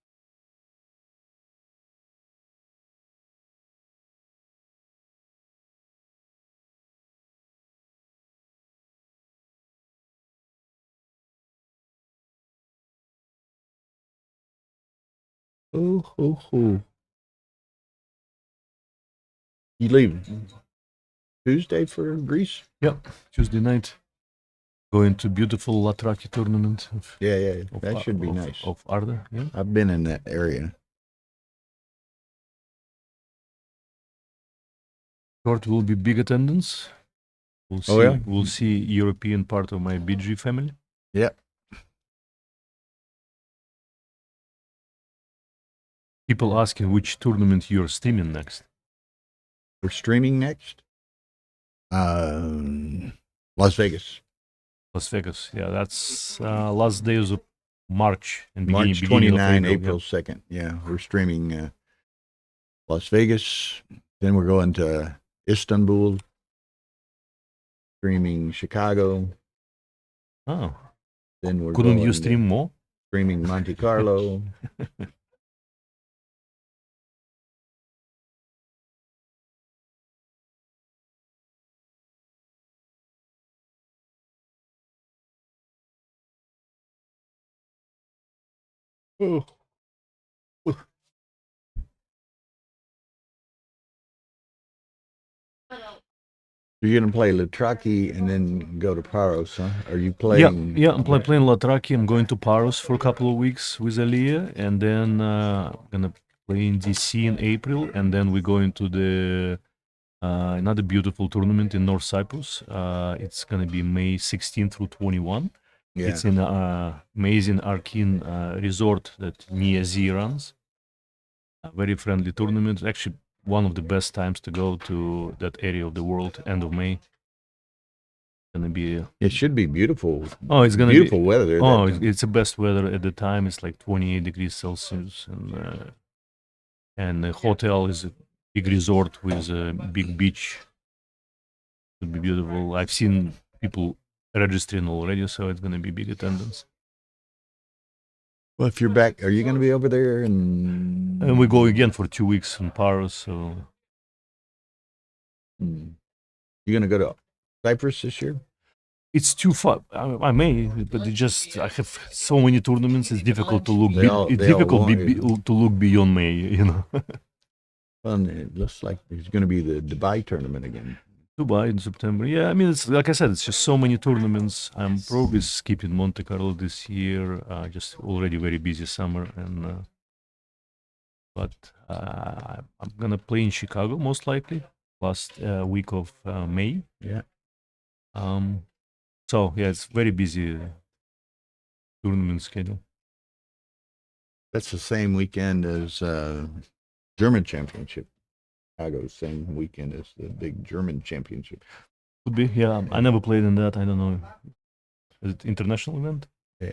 Oh. You leave Tuesday for Greece?
Yep, Tuesday night. Going to beautiful Latraki tournament.
Yeah. That should be nice.
Of Arda, yeah.
I've been in that area.
Short will be big attendance. We'll see.
Oh, yeah?
We'll see European part of my BG family.
Yep.
People asking which tournament you're streaming next.
We're streaming next. Las Vegas.
Las Vegas. Yeah, that's last days of March and
March
beginning
29,
of
April 2nd. Yeah, we're streaming Las Vegas. Then we're going to Istanbul. Streaming Chicago.
Oh.
Then we're
Couldn't
going
you stream more?
Streaming Monte Carlo.
Oh.
You're going to play Latraki and then go to Paros, huh? Are you playing?
Yeah, I'm playing Latraki. I'm going to Paros for a couple of weeks with Aliyah, and then I'm going to play in DC in April, and then we're going to the another beautiful tournament in North Cyprus. It's going to be May 16 through 21.
Yeah.
It's in an amazing Arkin resort that Nia Z runs. A very friendly tournament. Actually, one of the best times to go to that area of the world, end of May. Gonna be.
It should be beautiful.
Oh, it's gonna
beautiful
be
weather there.
Oh, it's the best weather at the time. It's like 28 degrees Celsius, and the hotel is a big resort with a big beach. It'll be beautiful. I've seen people registering already, so it's gonna be big attendance.
Well, if you're back, are you going to be over there? And
we go again for 2 weeks in Paros. So
you're going to go to Cyprus this year?
It's too far. I may, but I have so many tournaments. It's difficult to look. To look beyond May. You know.
Well, it looks like there's going to be the Dubai tournament again.
Dubai in September. Yeah, I mean, it's like I said, it's just so many tournaments. I'm probably skipping Monte Carlo this year. Just already very busy summer, and but I'm gonna play in Chicago most likely last week of May.
Yeah.
So yeah, it's very busy tournament schedule.
That's the same weekend as German Championship. Chicago, same weekend as the big German Championship.
Could be, yeah. I never played in that. I don't know. Is it international event?
Yeah.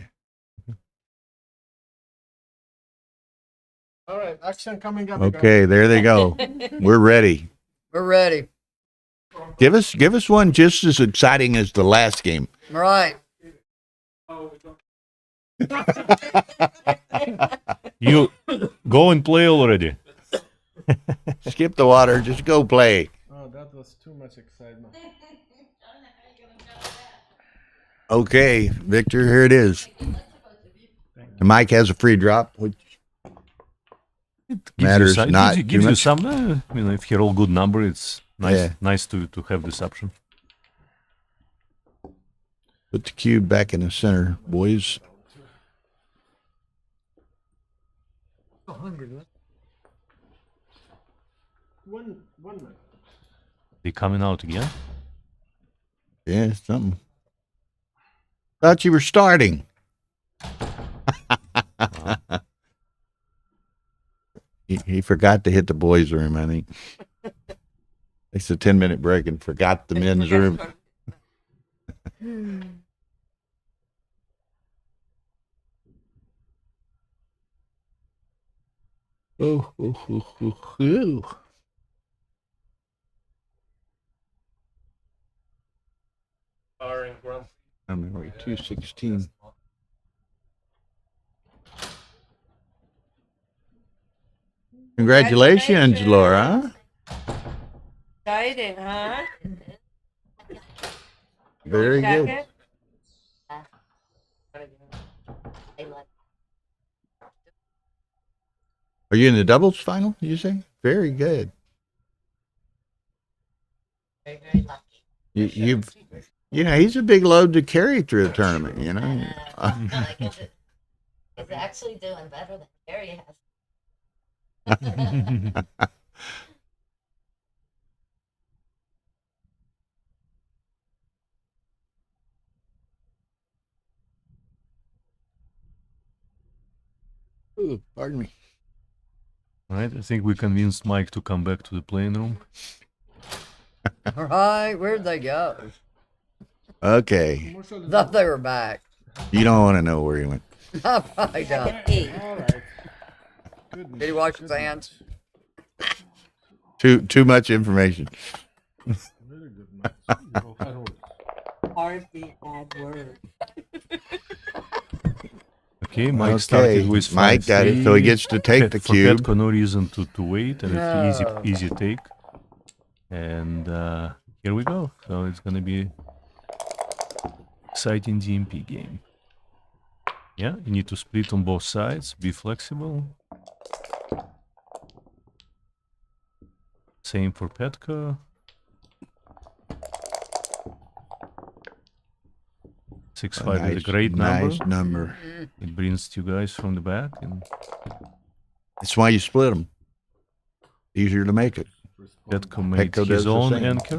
All right, action coming up.
Okay, there they go. We're ready.
We're ready.
Give us one just as exciting as the last game.
Right.
You go and play already.
Skip the water, just go play.
Oh, that was too much excitement.
Okay, Victor, here it is. Mike has a free drop, which matters not
gives you some. If you roll good number, it's nice to have this option.
Put the cube back in the center, boys.
100. One minute.
They coming out again?
Yeah, something. Thought you were starting. He forgot to hit the boys' room, I think. It's a 10-minute break and forgot the men's room.
Oh.
Barring Grand
I'm memory 216. Congratulations, Laura.
Exciting, huh?
Very good.
Second?
Are you in the doubles final, you say? Very good. You've, he's a big load to carry through a tournament, you know.
It's actually doing better than Gary has.
Ooh, pardon me.
All right, I think we convinced Mike to come back to the playing room.
All right, where'd they go?
Okay.
Thought they were back.
You don't want to know where he went.
I probably don't.
All right.
Did he wash his hands?
Too much information.
Very good, Mike. Go Harold.
Hardly add word.
Okay, Mike started with 5-3.
Mike got it, so he gets to take the cube.
For no reason to wait, and it's
No.
easy take. And here we go. So it's gonna be exciting DMP game. Yeah, you need to split on both sides. Be flexible. Same for Petko. 6-5 is a great number.
Nice number.
It brings two guys from the back, and
That's why you split them. Easier to make it.
Petko made
Petko does
his
the
own
same.
anchor.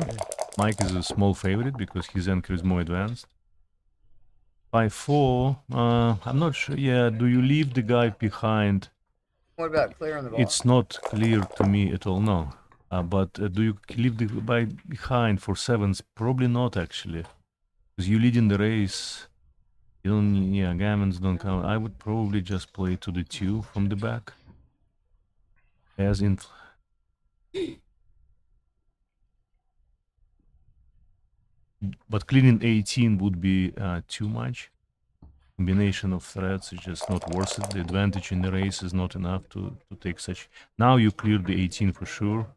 Mike is a small favorite because his anchor is more advanced. 5-4. I'm not sure. Yeah, do you leave the guy behind?
What about clearing the ball?
It's not clear to me at all. No. But do you leave the guy behind for sevens? Probably not, actually. Because you lead in the race. You don't. Yeah, gammons don't count. I would probably just play to the 2 from the back. As in. But cleaning 18 would be too much. Combination of threats is just not worth it. The advantage in the race is not enough to take such. Now you clear the 18 for sure.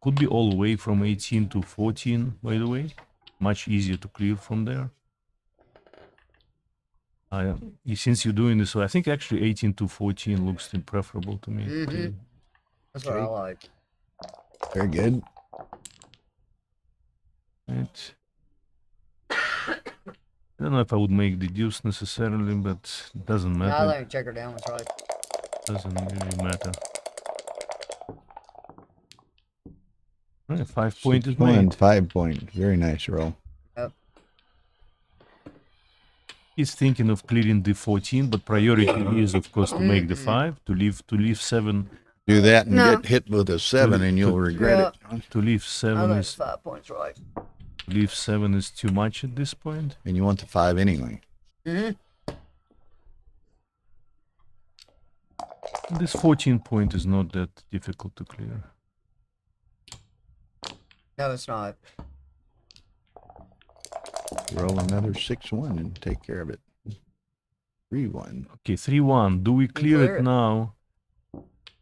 Could be all the way from 18 to 14, by the way. Much easier to clear from there. Since you're doing this, so I think actually 18 to 14 looks preferable to me.
Mhm. That's what I like.
Very good.
Right. I don't know if I would make the deuce necessarily, but it doesn't
I
matter.
think check her down was right.
Doesn't really matter. Right, 5 point is
1,
made.
5 point. Very nice roll.
Yep.
He's thinking of clearing the 14, but priority is, of course, to make the 5, to leave 7.
Do that and
No.
get hit with a 7 and you'll regret it.
To leave
I
7
think
is
5 points right.
leave 7 is too much at this point.
And you want the 5 anyway.
Mm-hmm.
This 14 point is not that difficult to clear.
No, it's not.
Roll another 6-1 and take care of it. 3-1.
Okay, 3-1. Do we clear
clear
it
it.
now?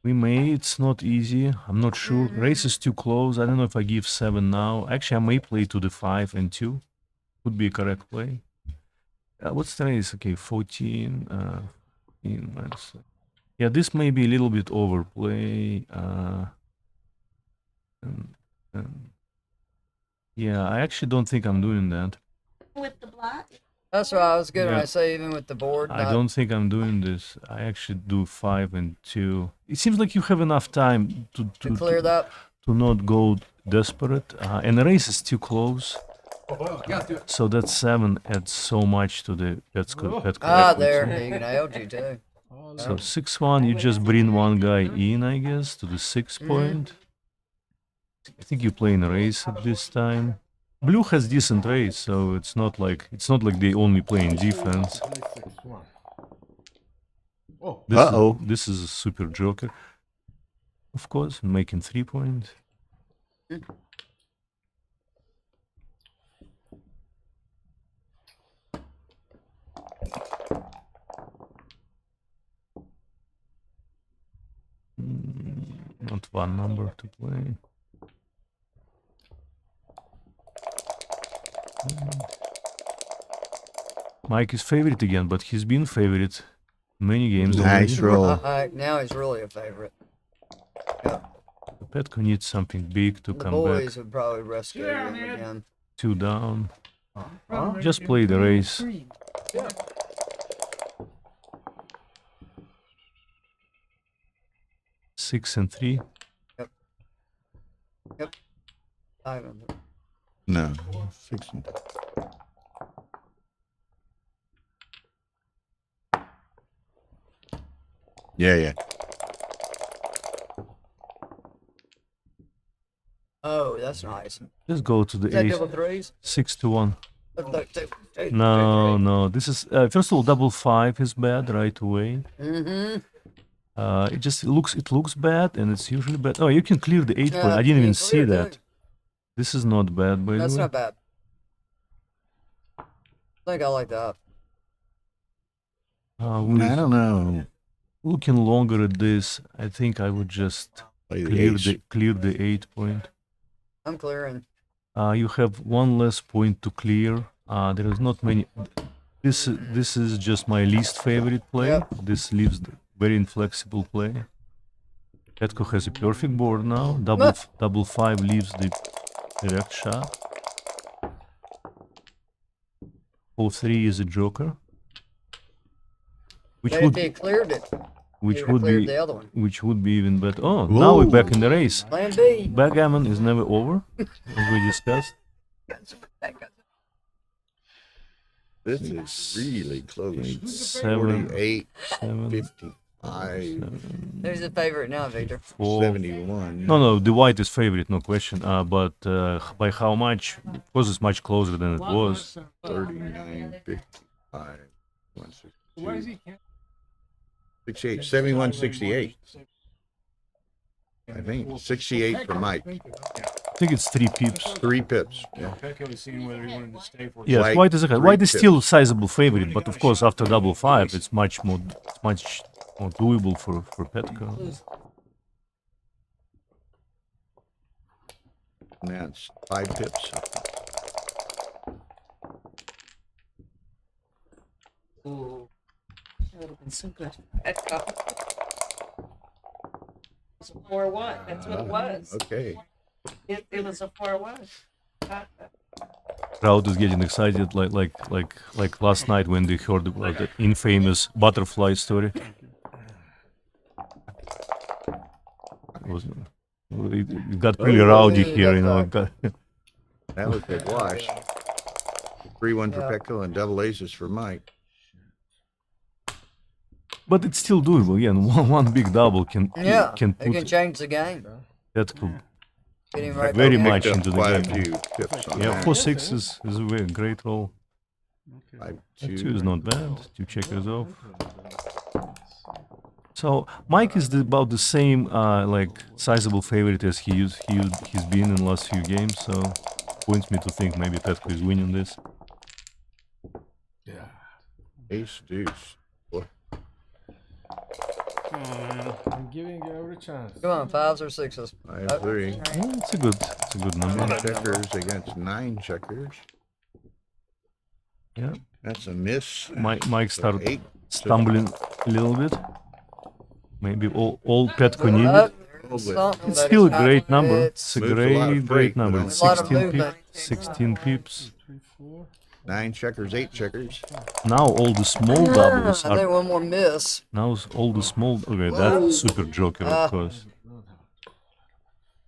We may. It's not easy. I'm not sure. Race is too close. I don't know if I give 7 now. Actually, I may play to the 5 and 2. Would be a correct play. What's the race? Okay, 14. 14 minus. Yeah, this may be a little bit overplay. Yeah, I actually don't think I'm doing that.
With the black?
That's what I was going
Yeah.
to say, even with the board.
I don't think I'm doing this. I actually do 5 and 2. It seems like you have enough time to
to clear that.
to not go desperate, and the race is too close. So that 7 adds so much to the Petko.
There. He nailed you, too.
So 6-1, you just bring one guy in, I guess, to the 6 point. I think you play in a race at this time. Blue has decent race, so it's not like they only play in defense. This is a super joker. Of course, making 3 point. Not one number to play. Mike is favorite again, but he's been favorite many games.
Nice roll.
Now he's really a favorite.
Petko needs something big to
The
come
boys
back.
would probably rescue him again.
2 down. Just play the race.
Yeah.
6 and 3.
Yep. 5 and 3.
No, 6 and Yeah.
Oh, that's nice.
Just go to the
Is that
ace.
double threes?
6-1.
Look, two,
No. This is first of all, double 5 is bad right away.
Mm-hmm.
It looks bad, and it's usually bad. Oh, you can clear the 8 point. I didn't even see that. This is not bad, by the way.
That's not bad. I think I like that.
I don't know.
Looking longer at this, I think I would just
Play the
clear the 8 point.
I'm clearing.
You have one less point to clear. There is not many. This is just my least favorite play.
Yep.
This leaves the very inflexible play. Petko has a perfect board now. Double 5 leaves the direct shot. 4-3 is a joker. Which
But
would
if he cleared it,
which
he
would
cleared
be
the other one.
which would be even better. Oh, now we're back in the race.
Plan B.
Backgammon is never over, as we discussed.
This is really close.
7,
48,
7,
55,
Who's the favorite now, Victor?
4.
71.
No, the white is favorite, no question. But by how much? Of course, it's much closer than it was.
39, 55, 162,
Why is he?
68, 71, 68. I think 68 for Mike.
I think it's 3 pips.
3 pips. Yeah.
Petko was seeing whether he wanted to stay for.
Yes,
White,
white is ahead.
3
White is
pips.
still sizable favorite, but of course after double 5, it's much more doable for Petko.
And that's 5 pips.
Ooh. That would have been so good. It's a 4-1. That's what it was.
Okay.
It was a 4-1.
Crowd is getting excited like last night when they heard about the infamous butterfly story. It got really rowdy here, you know.
That was a wash. 3-1 for Petko and double aces for Mike.
But it's still doable. Yeah, and one big double can
Yeah,
can
it can
put
change the game.
Petko
Get him right
very
back.
much
Picked up
into the
quite a
game.
few pips on
Yeah,
that.
4-6 is a very great roll.
5-2.
2 is not bad. 2 checkers off. So Mike is about the same like sizable favorite as he's been in the last few games. So points me to think maybe Petko is winning this.
Ace deuce.
I'm giving you every chance.
Come on, 5s or 6s.
5-3.
Yeah, it's a good number.
10 checkers against 9 checkers.
Yeah,
That's a miss.
Mike started
8.
stumbling a little bit. Maybe all Petko needed. It's still a great number. It's a
Moves a lot of
great
freight,
number.
but
It's
a lot of
16
movement.
pips. 16 pips.
9 checkers, 8 checkers.
Now all the small doubles
I think
are.
one more miss.
Now all the small. Okay, that's super joker, of course.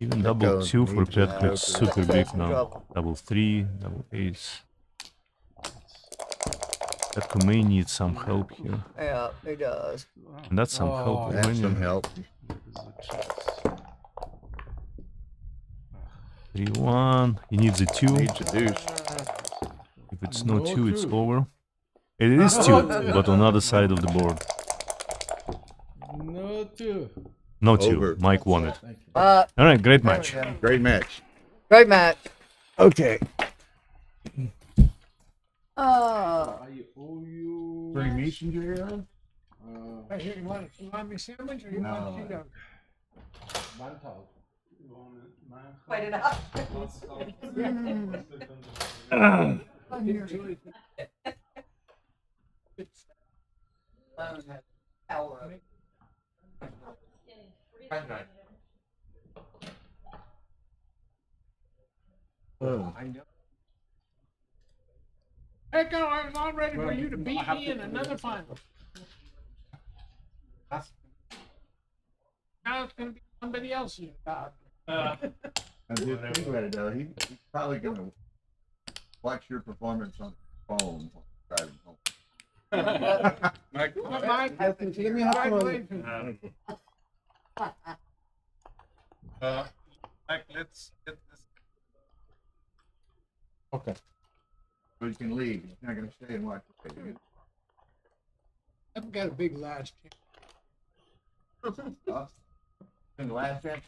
Even
Petko
double two for
needs his
Petko is
joker.
super big now.
Trouble.
Double three, double ace. Petko may need some help here.
Yeah, he does.
And that's some help.
That's
when
some
you-
help.
3-1. He needs a two.
Needs a deuce.
If it's no
No
two, it's
two.
over. It is two, but on the other side of the board.
No two.
No two.
Over.
Mike won it.
Thank you.
All right, great match.
Great match.
Great match.
Okay.
I owe you.
Pretty messenger.
Right here, you want me sandwich or you
No.
want Cheetos?
1,000.
Fight it out.
Petko, I was all ready for you to beat me in another final. Now it's gonna be somebody else's job.
Think about it though. He's probably gonna watch your performance on the phone while driving home.
Mike, congratulations.
Mike, let's get this.
Okay. So you can leave. He's not gonna stay and watch the video.
I've got a big last chance.
In the last chance.